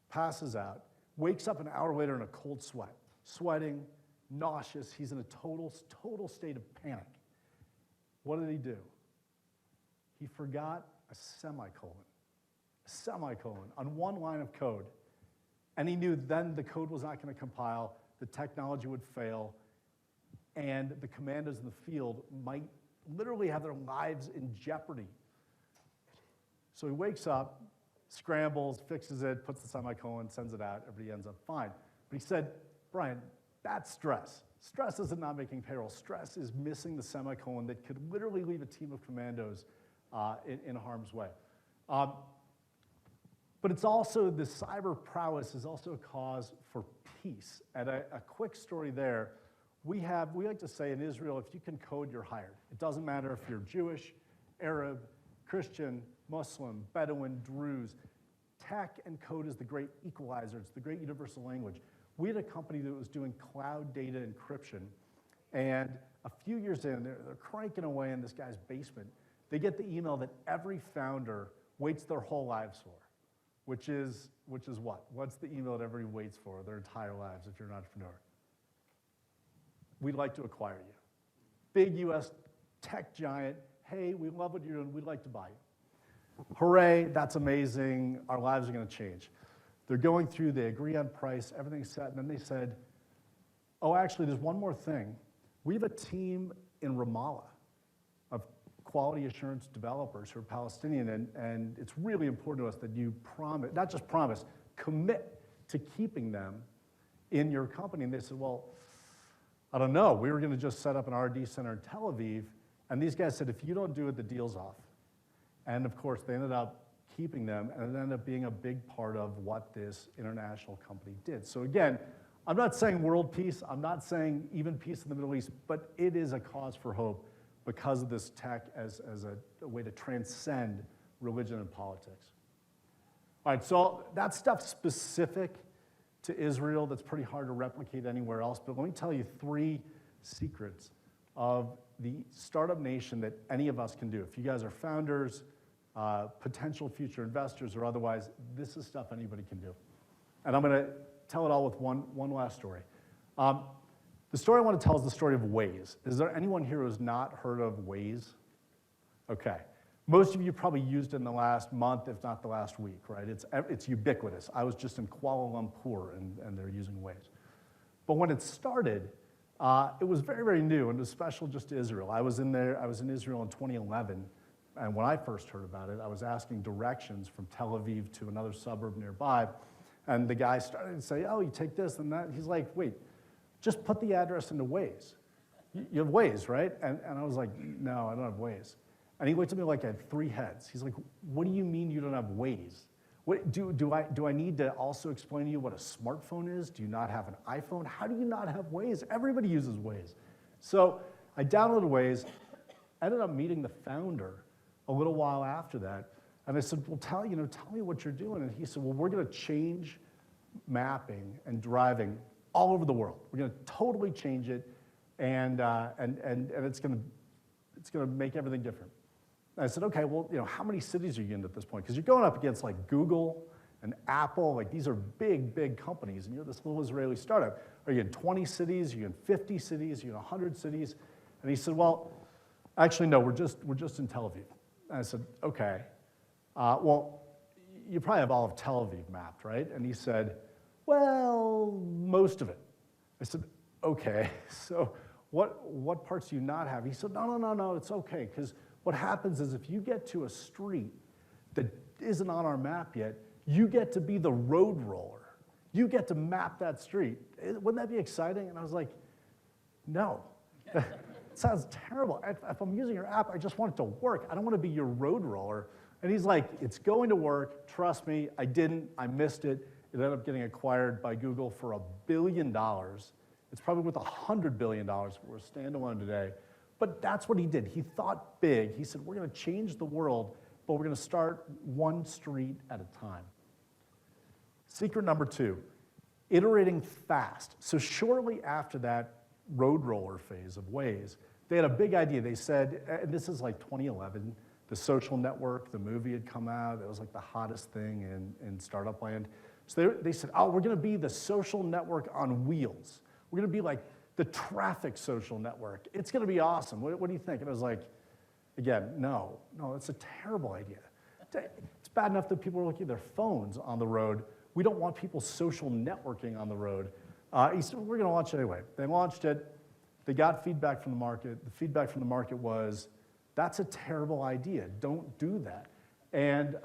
passes out, wakes up an hour later in a cold sweat, sweating, nauseous. He's in a total state of panic. What did he do? He forgot a semicolon on one line of code. And he knew then the code was not going to compile, the technology would fail, and the commandos in the field might literally have their lives in jeopardy. So he wakes up, scrambles, fixes it, puts the semicolon, sends it out, everybody ends up fine. But he said, Brian, that's stress. Stress isn't not making payroll. Stress is missing the semicolon that could literally leave a team of commandos in harm's way. But it's also, the cyber prowess is also a cause for peace. And a quick story there, we like to say in Israel, if you can code, you're hired. It doesn't matter if you're Jewish, Arab, Christian, Muslim, Bedouin, Druze. Tech and code is the great equalizer. It's the great universal language. We had a company that was doing cloud data encryption. And a few years in, they're cranking away in this guy's basement. They get the email that every founder waits their whole lives for, which is what? What's the email that everybody waits for their entire lives if you're an entrepreneur? We'd like to acquire you. Big US tech giant, hey, we love what you're doing, we'd like to buy you. Hooray, that's amazing, our lives are gonna change. They're going through, they agree on price, everything's set, and then they said, oh, actually, there's one more thing. We have a team in Ramallah of quality assurance developers who are Palestinian, and it's really important to us that you promise, not just promise, commit to keeping them in your company. And they said, well, I don't know. We were going to just set up an R&D center in Tel Aviv, and these guys said, if you don't do it, the deal's off. And of course, they ended up keeping them, and it ended up being a big part of what this international company did. So again, I'm not saying world peace, I'm not saying even peace in the Middle East, but it is a cause for hope because of this tech as a way to transcend religion and politics. All right, so that's stuff specific to Israel that's pretty hard to replicate anywhere else, but let me tell you 3 secrets of the startup nation that any of us can do. If you guys are founders, potential future investors, or otherwise, this is stuff anybody can do. And I'm gonna tell it all with one last story. The story I want to tell is the story of Waze. Is there anyone here who's not heard of Waze? Okay. Most of you probably used it in the last month, if not the last week, right? It's ubiquitous. I was just in Kuala Lumpur, and they're using Waze. But when it started, it was very, very new, and it was special just to Israel. I was in Israel in 2011, and when I first heard about it, I was asking directions from Tel Aviv to another suburb nearby, and the guy started to say, oh, you take this and that. He's like, wait, just put the address into Waze. You have Waze, right? And I was like, no, I don't have Waze. And he looked at me like I had 3 heads. He's like, what do you mean you don't have Waze? What, do I need to also explain to you what a smartphone is? Do you not have an iPhone? How do you not have Waze? Everybody uses Waze. So I downloaded Waze, ended up meeting the founder a little while after that. And I said, well, tell me what you're doing. And he said, well, we're going to change mapping and driving all over the world. We're going to totally change it, and it's going to make everything different. And I said, okay, well, how many cities are you in at this point? Because you're going up against like Google and Apple, like these are big, big companies, and you're this little Israeli startup. Are you in 20 cities? Are you in 50 cities? Are you in 100 cities? And he said, well, actually, no, we're just in Tel Aviv. And I said, okay. Well, you probably have all of Tel Aviv mapped, right? And he said, well, most of it. I said, okay, so what parts do you not have? He said, no, it's okay, because what happens is if you get to a street that isn't on our map yet, you get to be the road roller. You get to map that street. Wouldn't that be exciting? And I was like, no. It sounds terrible. If I'm using your app, I just want it to work. I don't want to be your road roller. And he's like, it's going to work. Trust me, I didn't. I missed it. It ended up getting acquired by Google for $1 billion. It's probably worth $100 billion if we're standalone today. But that's what he did. He thought big. He said, we're going to change the world, but we're going to start one street at a time. Secret number 2, iterating fast. So shortly after that road roller phase of Waze, they had a big idea. They said, and this is like 2011, The Social Network, the movie had come out. It was like the hottest thing in startup land. So they said, oh, we're going to be the social network on wheels. We're going to be like the traffic social network. It's going to be awesome. What do you think? And I was like, again, no, it's a terrible idea. It's bad enough that people are looking at their phones on the road. We don't want people social networking on the road. He said, we're going to launch it anyway. They launched it. They got feedback from the market. The feedback from the market was, that's a terrible idea. Don't do that. And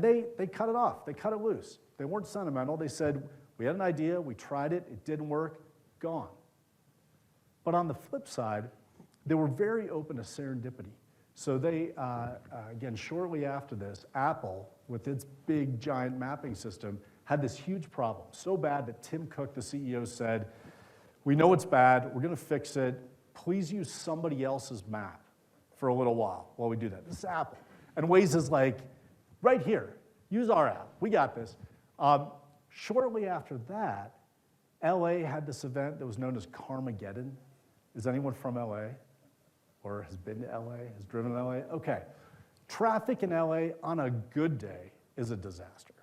they cut it off. They cut it loose. They weren't sentimental. They said, we had an idea. We tried it. It didn't work. Gone. But on the flip side, they were very open to serendipity. So they, again, shortly after this, Apple, with its big, giant mapping system, had this huge problem. So bad that Tim Cook, the CEO, said, we know it's bad. We're going to fix it. Please use somebody else's map for a little while we do that. This is Apple. And Waze is like, right here, use our app. We got this. Shortly after that, LA had this event that was known as Carmageddon. Is anyone from LA? Or has been to LA, has driven to LA? Okay. Traffic in LA on a good day is a disaster.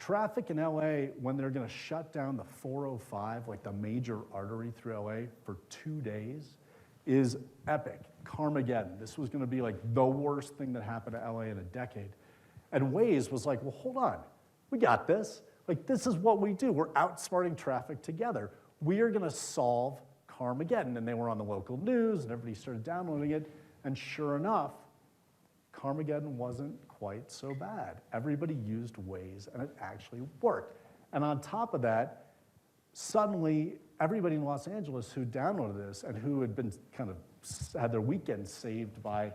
Traffic in LA, when they're going to shut down the 405, like the major artery through LA, for 2 days, is epic. Carmageddon. This was going to be like the worst thing that happened to LA in a decade. And Waze was like, well, hold on. We got this. Like, this is what we do. We're outsmarting traffic together. We are going to solve Carmageddon. And they were on the local news, and everybody started downloading it. And sure enough, Carmageddon wasn't quite so bad. Everybody used Waze, and it actually worked. And on top of that, suddenly, everybody in Los Angeles who downloaded this and who had been kind of had their weekend saved by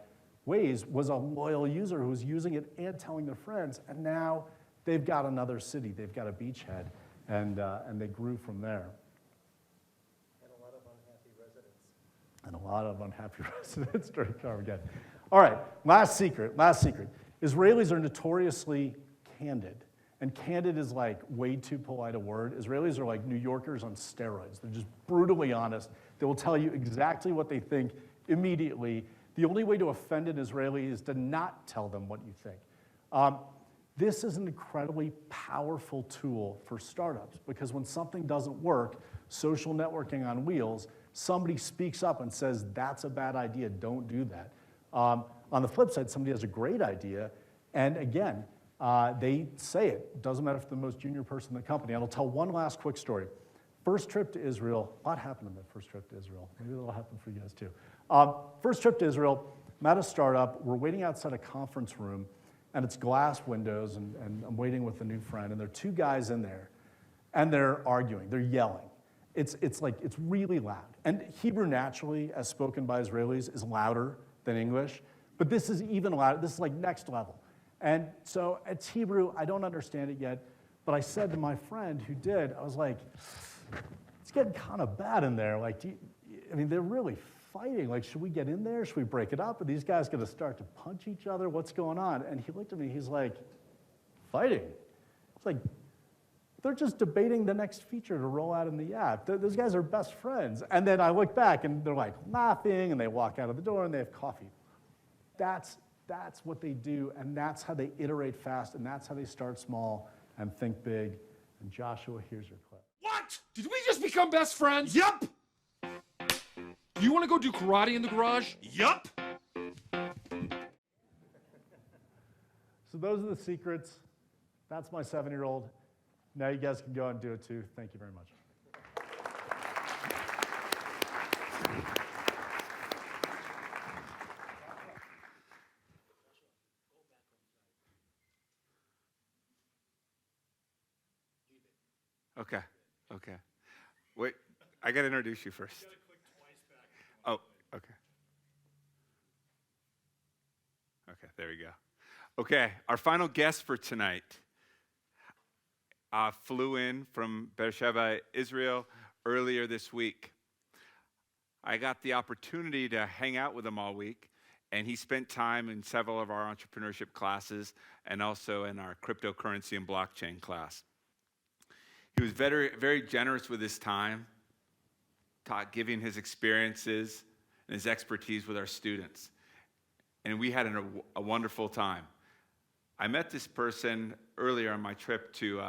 Waze was a loyal user who was using it and telling their friends. And now they've got another city. They've got a beachhead, and they grew from there. And a lot of unhappy residents. And a lot of unhappy residents during Carmageddon. All right, last secret. Israelis are notoriously candid. And candid is like way too polite a word. Israelis are like New Yorkers on steroids. They're just brutally honest. They will tell you exactly what they think immediately. The only way to offend an Israeli is to not tell them what you think. This is an incredibly powerful tool for startups because when something doesn't work, social networking on wheels, somebody speaks up and says, that's a bad idea, don't do that. On the flip side, somebody has a great idea, and again, they say it. Doesn't matter if they're the most junior person in the company. And I'll tell one last quick story. First trip to Israel, a lot happened on that first trip to Israel. Maybe that'll happen for you guys too. First trip to Israel, met a startup. We're waiting outside a conference room, and it's glass windows, and I'm waiting with a new friend, and there are two guys in there, and they're arguing, they're yelling. It's really loud. And Hebrew naturally, as spoken by Israelis, is louder than English, but this is even louder. This is like next level. And so it's Hebrew, I don't understand it yet, but I said to my friend who did, I was like, it's getting kind of bad in there. Like, they're really fighting. Like, should we get in there? Should we break it up? Are these guys going to start to punch each other? What's going on? And he looked at me, he's like, fighting? It's like, they're just debating the next feature to roll out in the app. Those guys are best friends. And then I look back, and they're like laughing, and they walk out of the door, and they have coffee. That's what they do, and that's how they iterate fast, and that's how they start small and think big. And Joshua, here's your clip. What? Did we just become best friends? Yup. You want to go do karate in the garage? Yup. So those are the secrets. That's my 7-year-old. Now you guys can go and do it too. Thank you very much. Okay. Wait, I got to introduce you first. You got to click twice back. Oh, okay. Okay, there we go. Okay, our final guest for tonight flew in from Beersheba, Israel, earlier this week. I got the opportunity to hang out with him all week, and he spent time in several of our entrepreneurship classes and also in our cryptocurrency and blockchain class. He was very, very generous with his time, giving his experiences and his expertise with our students. And we had a wonderful time. I met this person earlier on my trip to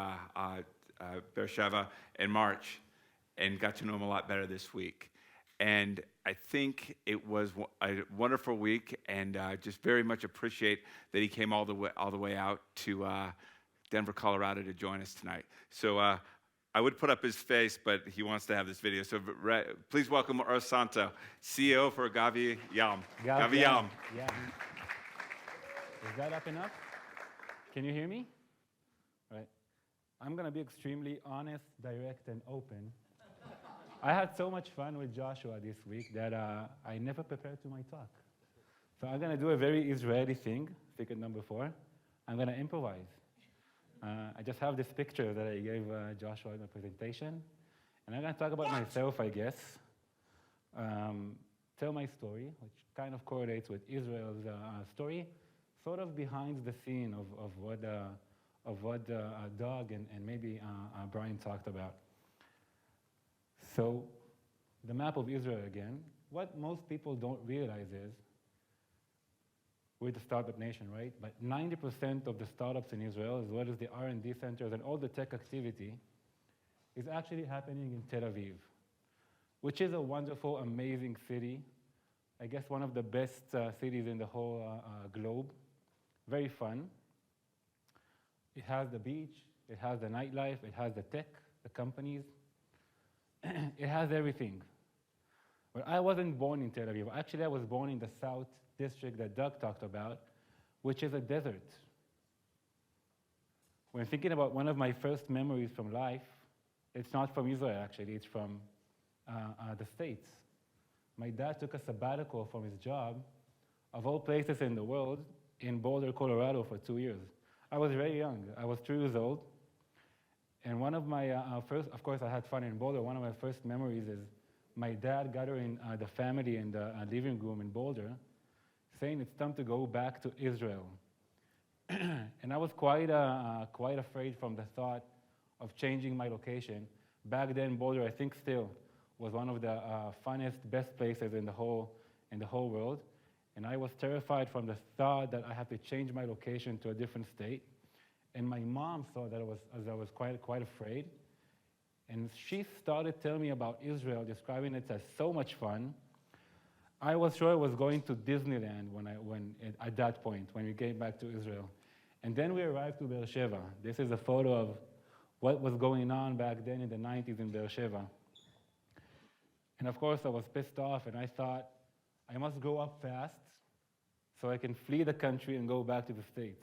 Beersheba in March and got to know him a lot better this week. And I think it was a wonderful week, and just very much appreciate that he came all the way out to Denver, Colorado to join us tonight. So I would put up his face, but he wants to have this video. So please welcome Or Santo, CEO for Gavi Yam. Gavi Yam. Yeah. Is that up enough? Can you hear me? All right. I'm going to be extremely honest, direct, and open. I had so much fun with Joshua this week that I never prepared to my talk. So I'm going to do a very Israeli thing, secret number 4. I'm going to improvise. I just have this picture that I gave Joshua in the presentation. And I'm going to talk about myself, I guess. Tell my story, which kind of correlates with Israel's story, sort of behind the scene of what Doug and maybe Brian talked about. So the map of Israel again. What most people don't realize is we're the startup nation, right? But 90% of the startups in Israel, as well as the R&D centers and all the tech activity, is actually happening in Tel Aviv, which is a wonderful, amazing city. I guess one of the best cities in the whole globe. Very fun. It has the beach, it has the nightlife, it has the tech, the companies. It has everything. But I wasn't born in Tel Aviv. Actually, I was born in the South District that Doug talked about, which is a desert. When thinking about one of my first memories from life, it's not from Israel, actually. It's from the States. My dad took a sabbatical from his job, of all places in the world, in Boulder, Colorado, for 2 years. I was very young. I was 3 years old. And one of my first, of course, I had fun in Boulder. One of my first memories is my dad gathering the family in the living room in Boulder, saying it's time to go back to Israel. And I was quite afraid from the thought of changing my location. Back then, Boulder, I think still, was one of the funnest, best places in the whole world. And I was terrified from the thought that I had to change my location to a different state. And my mom saw that I was quite afraid. And she started telling me about Israel, describing it as so much fun. I was sure I was going to Disneyland at that point, when we came back to Israel. And then we arrived to Beersheba. This is a photo of what was going on back then in the 90s in Beersheba. And of course, I was pissed off, and I thought, I must grow up fast so I can flee the country and go back to the States.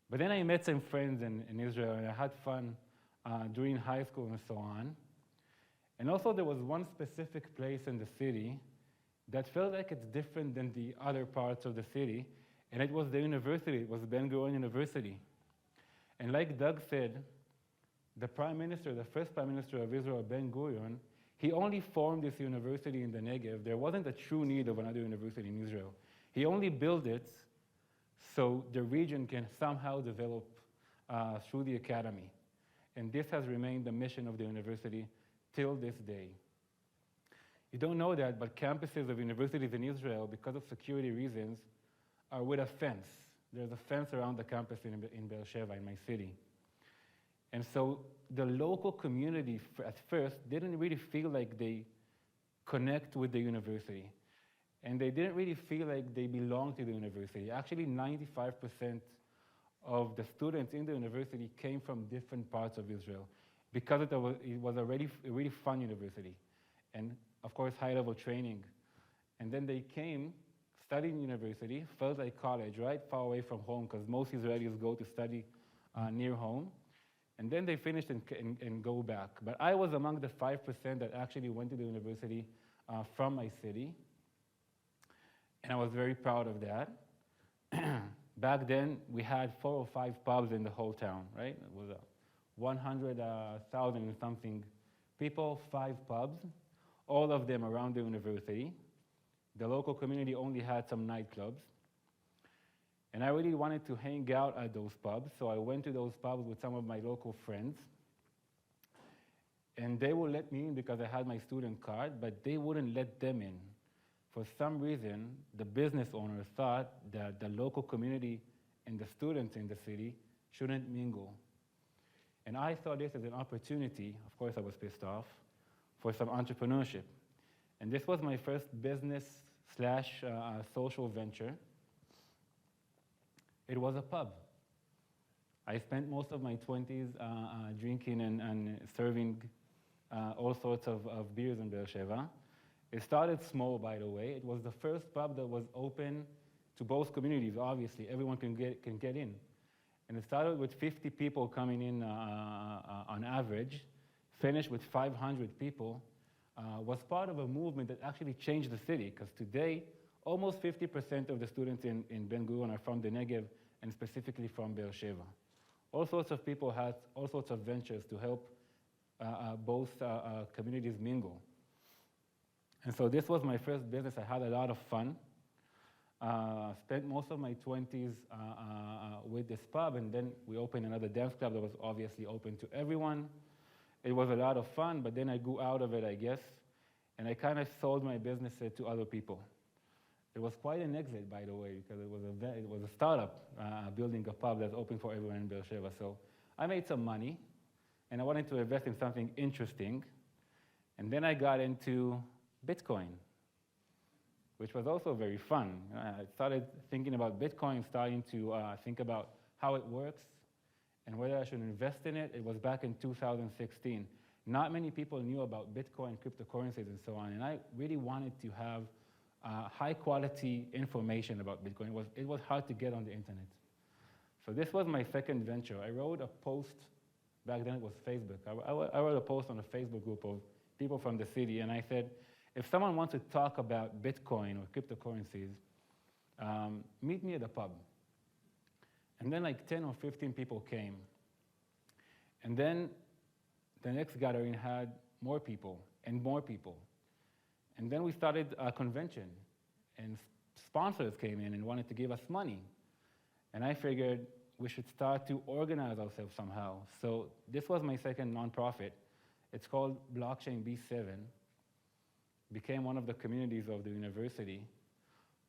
But then I met some friends in Israel, and I had fun during high school and so on. And also there was one specific place in the city that felt like it's different than the other parts of the city, and it was the university. It was Ben-Gurion University. And like Doug said, the first prime minister of Israel, Ben-Gurion, he only formed this university in the Negev. There wasn't a true need of another university in Israel. He only built it so the region can somehow develop through the academy. And this has remained the mission of the university till this day. You don't know that, but campuses of universities in Israel, because of security reasons, are with a fence. There's a fence around the campus in Beersheba, in my city. And so the local community at first didn't really feel like they connect with the university. And they didn't really feel like they belong to the university. Actually, 95% of the students in the university came from different parts of Israel because it was a really fun university. And of course, high-level training. And then they came, studied in university, felt like college, right? Far away from home, because most Israelis go to study near home. And then they finished and go back. But I was among the 5% that actually went to the university from my city. And I was very proud of that. Back then, we had 4 or 5 pubs in the whole town, right? It was 100,000 and something people, 5 pubs, all of them around the university. The local community only had some nightclubs. And I really wanted to hang out at those pubs, so I went to those pubs with some of my local friends. And they would let me in because I had my student card, but they wouldn't let them in. For some reason, the business owners thought that the local community and the students in the city shouldn't mingle. And I saw this as an opportunity, of course I was pissed off, for some entrepreneurship. And this was my first business/social venture. It was a pub. I spent most of my 20s drinking and serving all sorts of beers in Beersheba. It started small, by the way. It was the first pub that was open to both communities, obviously. Everyone can get in. And it started with 50 people coming in on average, finished with 500 people, was part of a movement that actually changed the city, because today, almost 50% of the students in Ben-Gurion are from the Negev, and specifically from Beersheba. All sorts of people had all sorts of ventures to help both communities mingle. And so this was my first business. I had a lot of fun. Spent most of my 20s with this pub, and then we opened another dance club that was obviously open to everyone. It was a lot of fun, but then I grew out of it, I guess, and I kind of sold my business to other people. It was quite an exit, by the way, because it was a startup building a pub that's open for everyone in Beersheba. So I made some money, and I wanted to invest in something interesting. And then I got into Bitcoin, which was also very fun. I started thinking about Bitcoin, starting to think about how it works and whether I should invest in it. It was back in 2016. Not many people knew about Bitcoin, cryptocurrencies, and so on, and I really wanted to have high-quality information about Bitcoin. It was hard to get on the internet. So this was my second venture. I wrote a post, back then it was Facebook. I wrote a post on a Facebook group of people from the city, and I said, if someone wants to talk about Bitcoin or cryptocurrencies, meet me at a pub. And then like 10 or 15 people came. And then the next gathering had more people and more people. And then we started a convention, and sponsors came in and wanted to give us money. And I figured we should start to organize ourselves somehow. So this was my second nonprofit. It's called Blockchain B7. Became one of the communities of the university.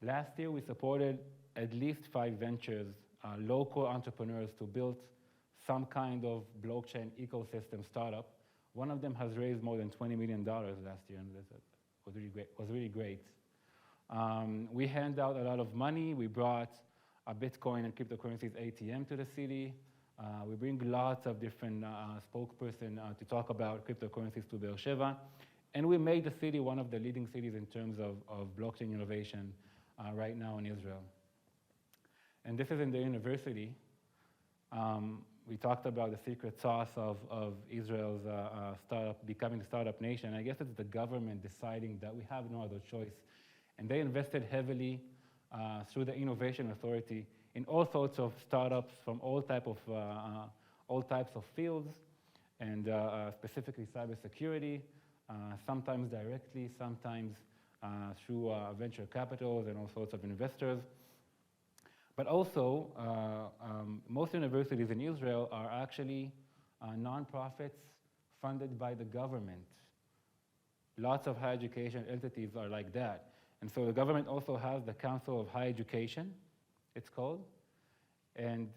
Last year, we supported at least 5 ventures, local entrepreneurs to build some kind of blockchain ecosystem startup. One of them has raised more than $20 million last year, and that was really great. We hand out a lot of money. We brought a Bitcoin and cryptocurrencies ATM to the city. We bring lots of different spokespersons to talk about cryptocurrencies to Beersheba. And we made the city one of the leading cities in terms of blockchain innovation right now in Israel. And this is in the university. We talked about the secret sauce of Israel's startup, becoming a startup nation. I guess it's the government deciding that we have no other choice. And they invested heavily through the Innovation Authority in all sorts of startups from all types of fields, and specifically cybersecurity, sometimes directly, sometimes through venture capitals and all sorts of investors. But also, most universities in Israel are actually nonprofits funded by the government. Lots of higher education entities are like that. And so the government also has the Council of Higher Education, it's called. And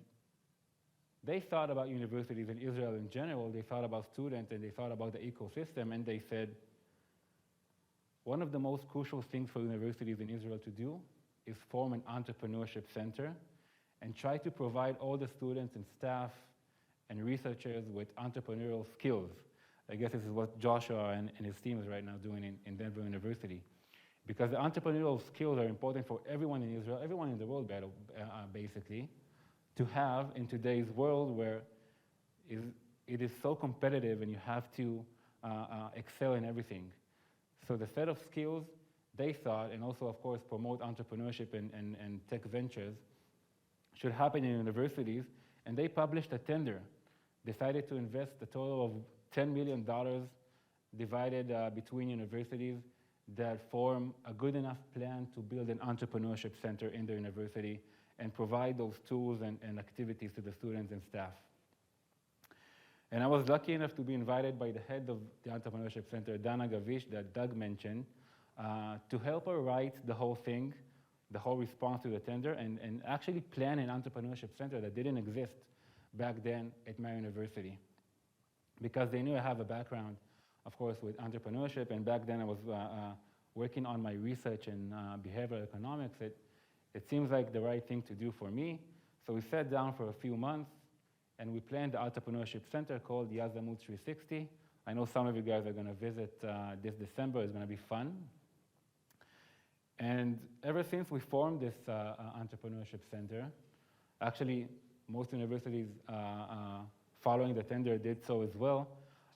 they thought about universities in Israel in general. They thought about students, and they thought about the ecosystem, and they said, one of the most crucial things for universities in Israel to do is form an entrepreneurship center and try to provide all the students and staff and researchers with entrepreneurial skills. I guess this is what Joshua and his team is right now doing in Denver University. Because the entrepreneurial skills are important for everyone in Israel, everyone in the world, basically, to have in today's world where it is so competitive and you have to excel in everything. So the set of skills they thought, and also, of course, promote entrepreneurship and tech ventures, should happen in universities. And they published a tender, decided to invest a total of $10 million divided between universities that form a good enough plan to build an entrepreneurship center in the university and provide those tools and activities to the students and staff. And I was lucky enough to be invited by the head of the Entrepreneurship Center, Dana Gavish, that Doug mentioned, to help her write the whole thing, the whole response to the tender, and actually plan an entrepreneurship center that didn't exist back then at my university. Because they knew I have a background, of course, with entrepreneurship, and back then I was working on my research in behavioral economics. It seems like the right thing to do for me. So we sat down for a few months, and we planned the entrepreneurship center called Yazamut 360. I know some of you guys are going to visit this December. It's going to be fun. And ever since we formed this entrepreneurship center, actually most universities following the tender did so as well.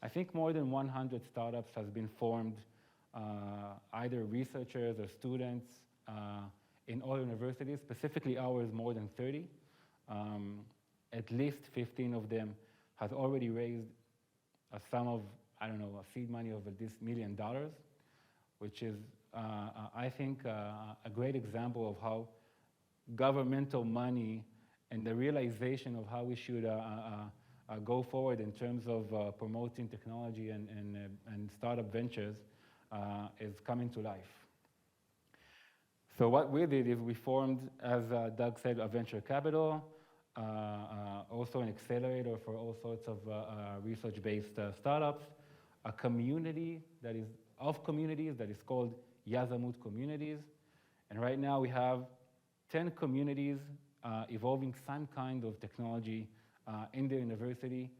I think more than 100 startups has been formed, either researchers or students in all universities, specifically ours more than 30. At least 15 of them has already raised a sum of, I don't know, a seed money of at least $1 million, which is, I think, a great example of how governmental money and the realization of how we should go forward in terms of promoting technology and startup ventures is coming to life. So what we did is we formed, as Doug said, a venture capital, also an accelerator for all sorts of research-based startups, a community that is of communities that is called Yazamut Communities. And right now we have 10 communities evolving some kind of technology in the university,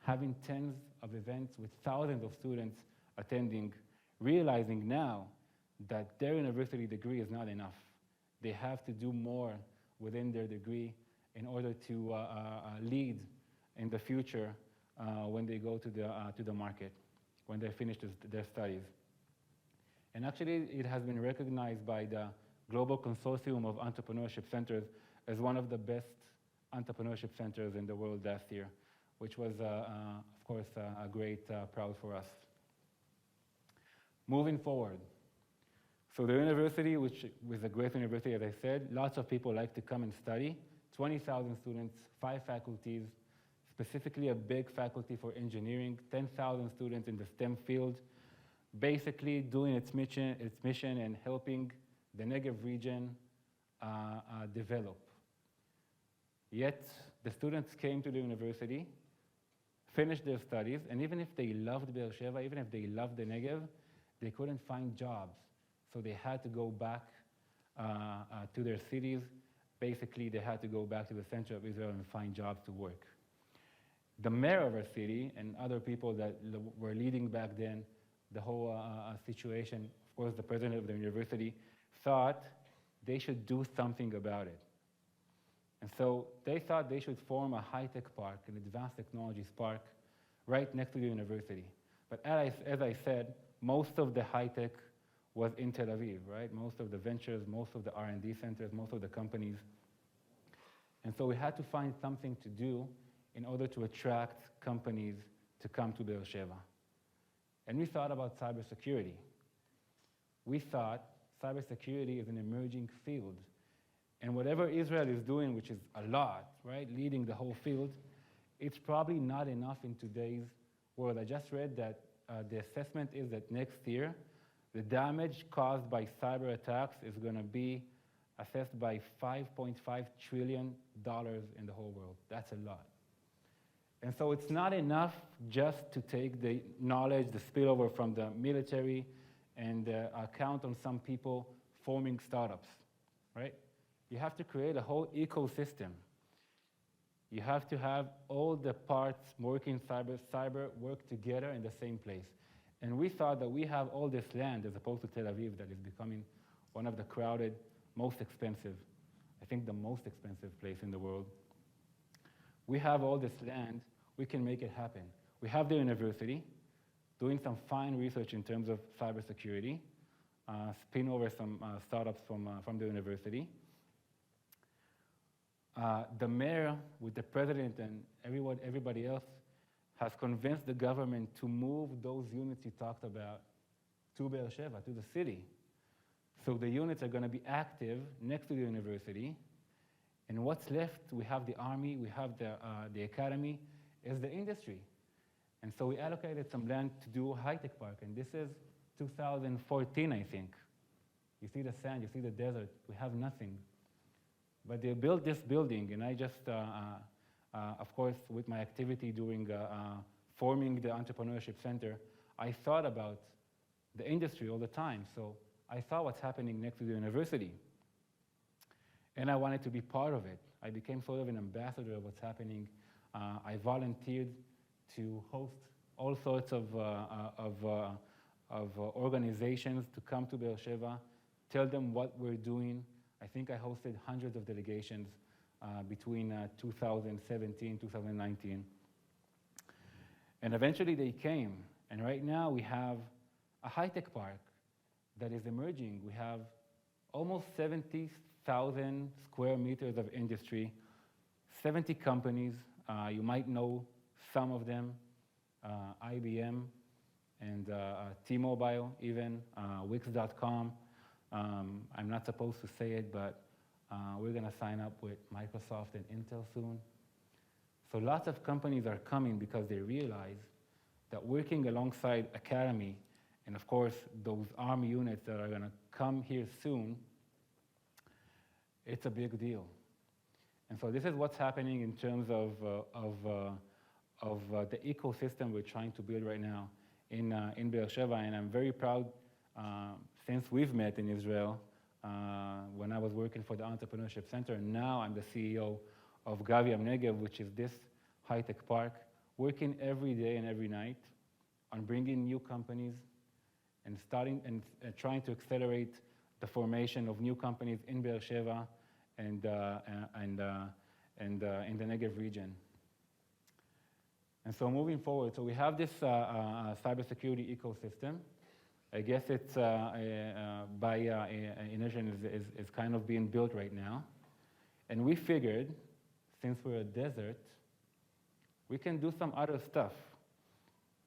having tens of events with thousands of students attending, realizing now that their university degree is not enough. They have to do more within their degree in order to lead in the future when they go to the market, when they finish their studies. And actually, it has been recognized by the Global Consortium of Entrepreneurship Centers as one of the best entrepreneurship centers in the world last year, which was, of course, a great proud for us. Moving forward. So the university, which was a great university, as I said, lots of people like to come and study. 20,000 students, 5 faculties, specifically a big faculty for engineering, 10,000 students in the STEM field, basically doing its mission and helping the Negev region develop. Yet the students came to the university, finished their studies, and even if they loved Beersheba, even if they loved the Negev, they couldn't find jobs. So they had to go back to their cities. Basically, they had to go back to the center of Israel and find jobs to work. The mayor of our city and other people that were leading back then the whole situation, of course, the president of the university, thought they should do something about it. And so they thought they should form a high-tech park, an advanced technologies park, right next to the university. But as I said, most of the high-tech was in Tel Aviv, right? Most of the ventures, most of the R&D centers, most of the companies. And so we had to find something to do in order to attract companies to come to Beersheba. And we thought about cybersecurity. We thought cybersecurity is an emerging field. And whatever Israel is doing, which is a lot, right, leading the whole field, it's probably not enough in today's world. I just read that the assessment is that next year, the damage caused by cyber attacks is going to be assessed by $5.5 trillion in the whole world. That's a lot. And so it's not enough just to take the knowledge, the spillover from the military, and count on some people forming startups, right? You have to create a whole ecosystem. You have to have all the parts working cyber work together in the same place. And we thought that we have all this land as opposed to Tel Aviv that is becoming one of the crowded, most expensive, I think the most expensive place in the world. We have all this land, we can make it happen. We have the university doing some fine research in terms of cybersecurity, spin over some startups from the university. The mayor with the president and everybody else has convinced the government to move those units you talked about to Beersheba, to the city. So the units are going to be active next to the university. And what's left, we have the army, we have the academy, is the industry. And so we allocated some land to do a high-tech park. And this is 2014, I think. You see the sand, you see the desert. We have nothing. But they built this building, and I just, of course, with my activity during forming the Entrepreneurship Center, I thought about the industry all the time. So I saw what's happening next to the university. And I wanted to be part of it. I became sort of an ambassador of what's happening. I volunteered to host all sorts of organizations to come to Beersheba, tell them what we're doing. I think I hosted hundreds of delegations between 2017, 2019. And eventually they came. And right now we have a high-tech park that is emerging. We have almost 70,000 square meters of industry, 70 companies. You might know some of them, IBM and T-Mobile even, Wix.com. I'm not supposed to say it, but we're going to sign up with Microsoft and Intel soon. So lots of companies are coming because they realize that working alongside academy, and of course those army units that are going to come here soon, it's a big deal. And so this is what's happening in terms of the ecosystem we're trying to build right now in Be'er Sheva. And I'm very proud, since we've met in Israel, when I was working for the Entrepreneurship Center, and now I'm the CEO of Gavi Am Negev, which is this high-tech park, working every day and every night on bringing new companies and starting and trying to accelerate the formation of new companies in Be'er Sheva and in the Negev region. And so moving forward, so we have this cybersecurity ecosystem. I guess it's by inertia is kind of being built right now. And we figured, since we're a desert, we can do some other stuff.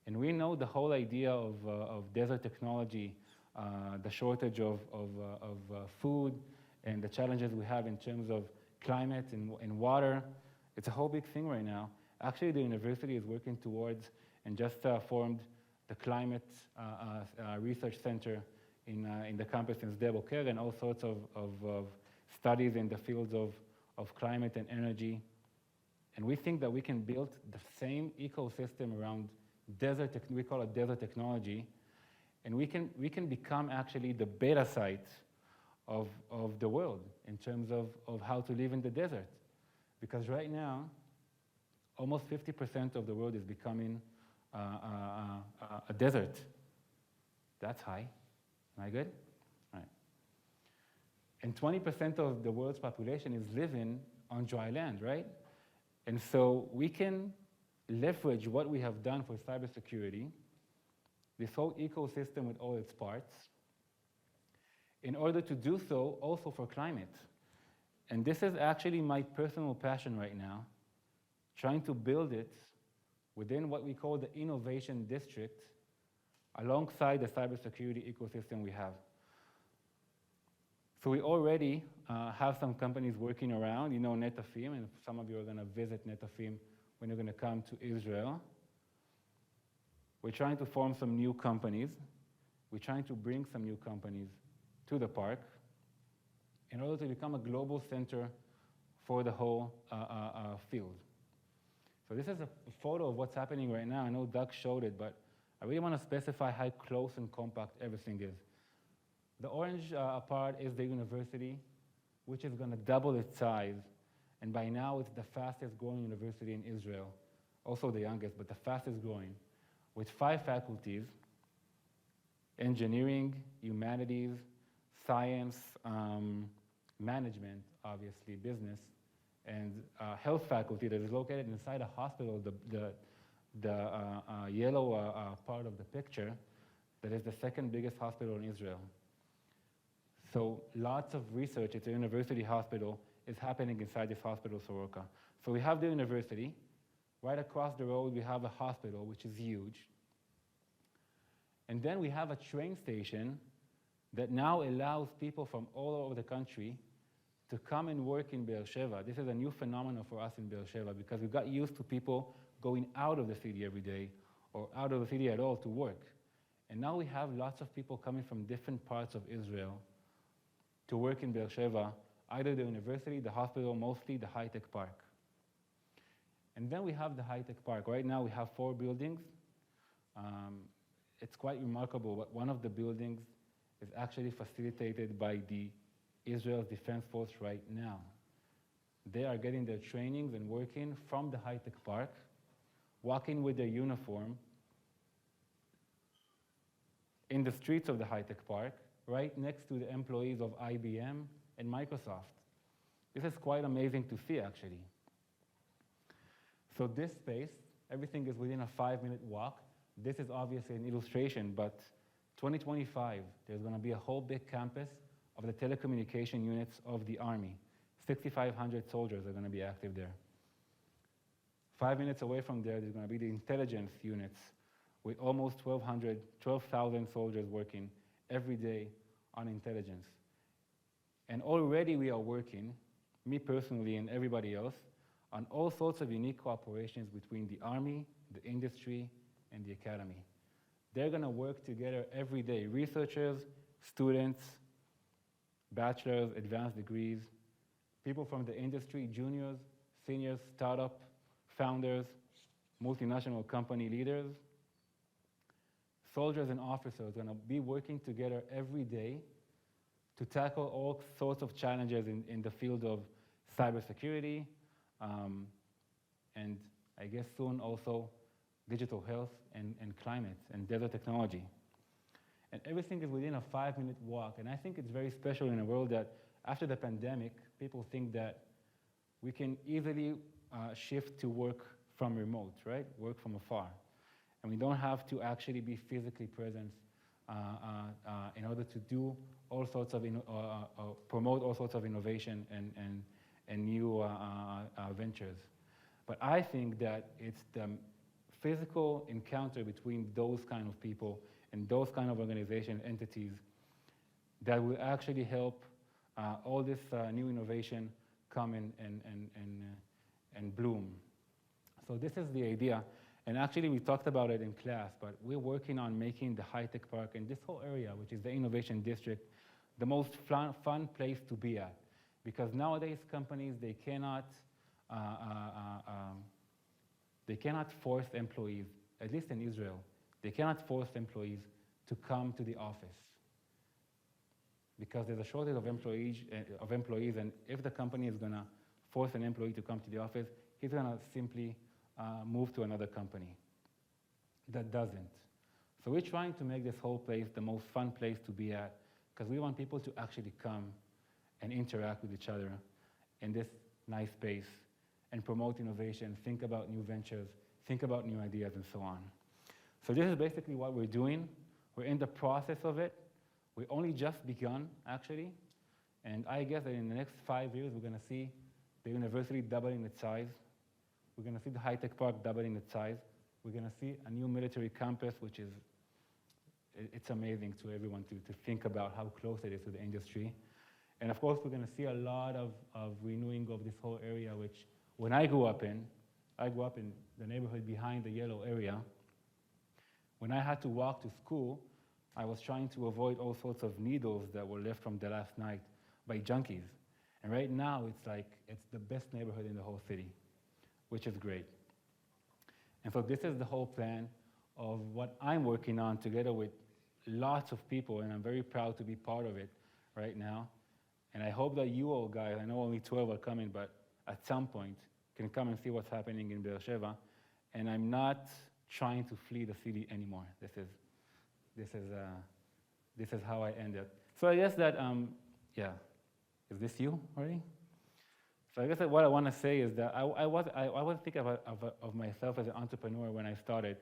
And we know the whole idea of desert technology, the shortage of food, and the challenges we have in terms of climate and water. It's a whole big thing right now. Actually, the university is working towards and just formed the Climate Research Center in the campus in Sde Boker, and all sorts of studies in the fields of climate and energy. And we think that we can build the same ecosystem around desert, we call it desert technology, and we can become actually the beta site of the world in terms of how to live in the desert. Because right now, almost 50% of the world is becoming a desert. That's high. Am I good? All right. And 20% of the world's population is living on dry land, right? And so we can leverage what we have done for cybersecurity, this whole ecosystem with all its parts, in order to do so also for climate. And this is actually my personal passion right now, trying to build it within what we call the innovation district, alongside the cybersecurity ecosystem we have. So we already have some companies working around, you know, Netafim, and some of you are going to visit Netafim when you're going to come to Israel. We're trying to form some new companies. We're trying to bring some new companies to the park in order to become a global center for the whole field. So this is a photo of what's happening right now. I know Doug showed it, but I really want to specify how close and compact everything is. The orange part is the university, which is going to double its size. And by now, it's the fastest growing university in Israel. Also the youngest, but the fastest growing, with 5 faculties: engineering, humanities, science, management, obviously, business, and health faculty that is located inside a hospital, the yellow part of the picture, that is the second biggest hospital in Israel. So lots of research at the university hospital is happening inside this hospital, Soroka. So we have the university. Right across the road, we have a hospital, which is huge. And then we have a train station that now allows people from all over the country to come and work in Be'er Sheva. This is a new phenomenon for us in Be'er Sheva, because we got used to people going out of the city every day, or out of the city at all to work. And now we have lots of people coming from different parts of Israel to work in Be'er Sheva, either the university, the hospital, mostly the high-tech park. And then we have the high-tech park. Right now we have 4 buildings. It's quite remarkable, but one of the buildings is actually facilitated by the Israel's Defense Force right now. They are getting their trainings and working from the high-tech park, walking with their uniform in the streets of the high-tech park, right next to the employees of IBM and Microsoft. This is quite amazing to see, actually. So this space, everything is within a 5-minute walk. This is obviously an illustration, but 2025, there's going to be a whole big campus of the telecommunication units of the Army. 6,500 soldiers are going to be active there. 5 minutes away from there, there's going to be the intelligence units with almost 12,000 soldiers working every day on intelligence. And already we are working, me personally and everybody else, on all sorts of unique cooperations between the Army, the industry, and the academy. They're going to work together every day, researchers, students, bachelor's, advanced degrees, people from the industry, juniors, seniors, startup founders, multinational company leaders, soldiers and officers are going to be working together every day to tackle all sorts of challenges in the field of cybersecurity, and I guess soon also digital health and climate and desert technology. And everything is within a 5-minute walk. And I think it's very special in a world that after the pandemic, people think that we can easily shift to work from remote, right? Work from afar. And we don't have to actually be physically present in order to do all sorts of, promote all sorts of innovation and new ventures. But I think that it's the physical encounter between those kind of people and those kind of organization entities that will actually help all this new innovation come and bloom. So this is the idea. And actually, we talked about it in class, but we're working on making the high-tech park and this whole area, which is the innovation district, the most fun place to be at. Because nowadays, companies, they cannot force employees, at least in Israel, they cannot force employees to come to the office because there's a shortage of employees, and if the company is going to force an employee to come to the office, he's going to simply move to another company that doesn't. So we're trying to make this whole place the most fun place to be at because we want people to actually come and interact with each other in this nice space and promote innovation, think about new ventures, think about new ideas, and so on. So this is basically what we're doing. We're in the process of it. We only just begun, actually. And I guess that in the next 5 years, we're going to see the university doubling its size. We're going to see the high-tech park doubling its size. We're going to see a new military campus, which is, it's amazing to everyone to think about how close it is to the industry. And of course, we're going to see a lot of renewing of this whole area, which when I grew up in the neighborhood behind the yellow area. When I had to walk to school, I was trying to avoid all sorts of needles that were left from the last night by junkies. And right now, it's the best neighborhood in the whole city, which is great. And so this is the whole plan of what I'm working on together with lots of people, and I'm very proud to be part of it right now. And I hope that you all guys, I know only 12 are coming, but at some point can come and see what's happening in Beersheba. And I'm not trying to flee the city anymore. This is how I end it. So I guess that, yeah, is this you already? So I guess that what I want to say is that I wasn't thinking of myself as an entrepreneur when I started,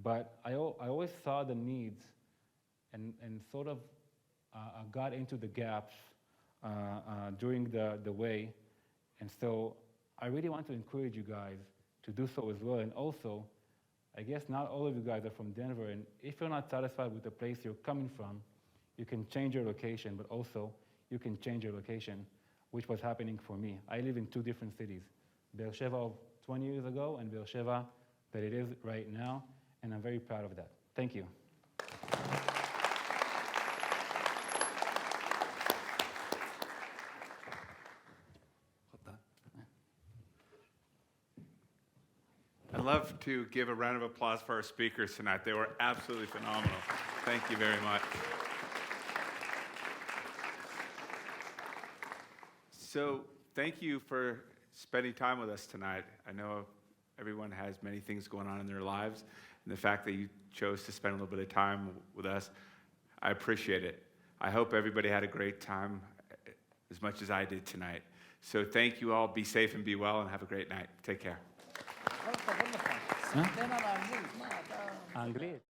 but I always saw the needs and sort of got into the gaps during the way. And so I really want to encourage you guys to do so as well. And also, I guess not all of you guys are from Denver, and if you're not satisfied with the place you're coming from, you can change your location, but also you can change your location, which was happening for me. I live in 2 different cities, Beersheba of 20 years ago and Beersheba that it is right now, and I'm very proud of that. Thank you. I'd love to give a round of applause for our speakers tonight. They were absolutely phenomenal. Thank you very much. So thank you for spending time with us tonight. I know everyone has many things going on in their lives, and the fact that you chose to spend a little bit of time with us, I appreciate it. I hope everybody had a great time as much as I did tonight. So thank you all. Be safe and be well, and have a great night. Take care. That was wonderful. Angry.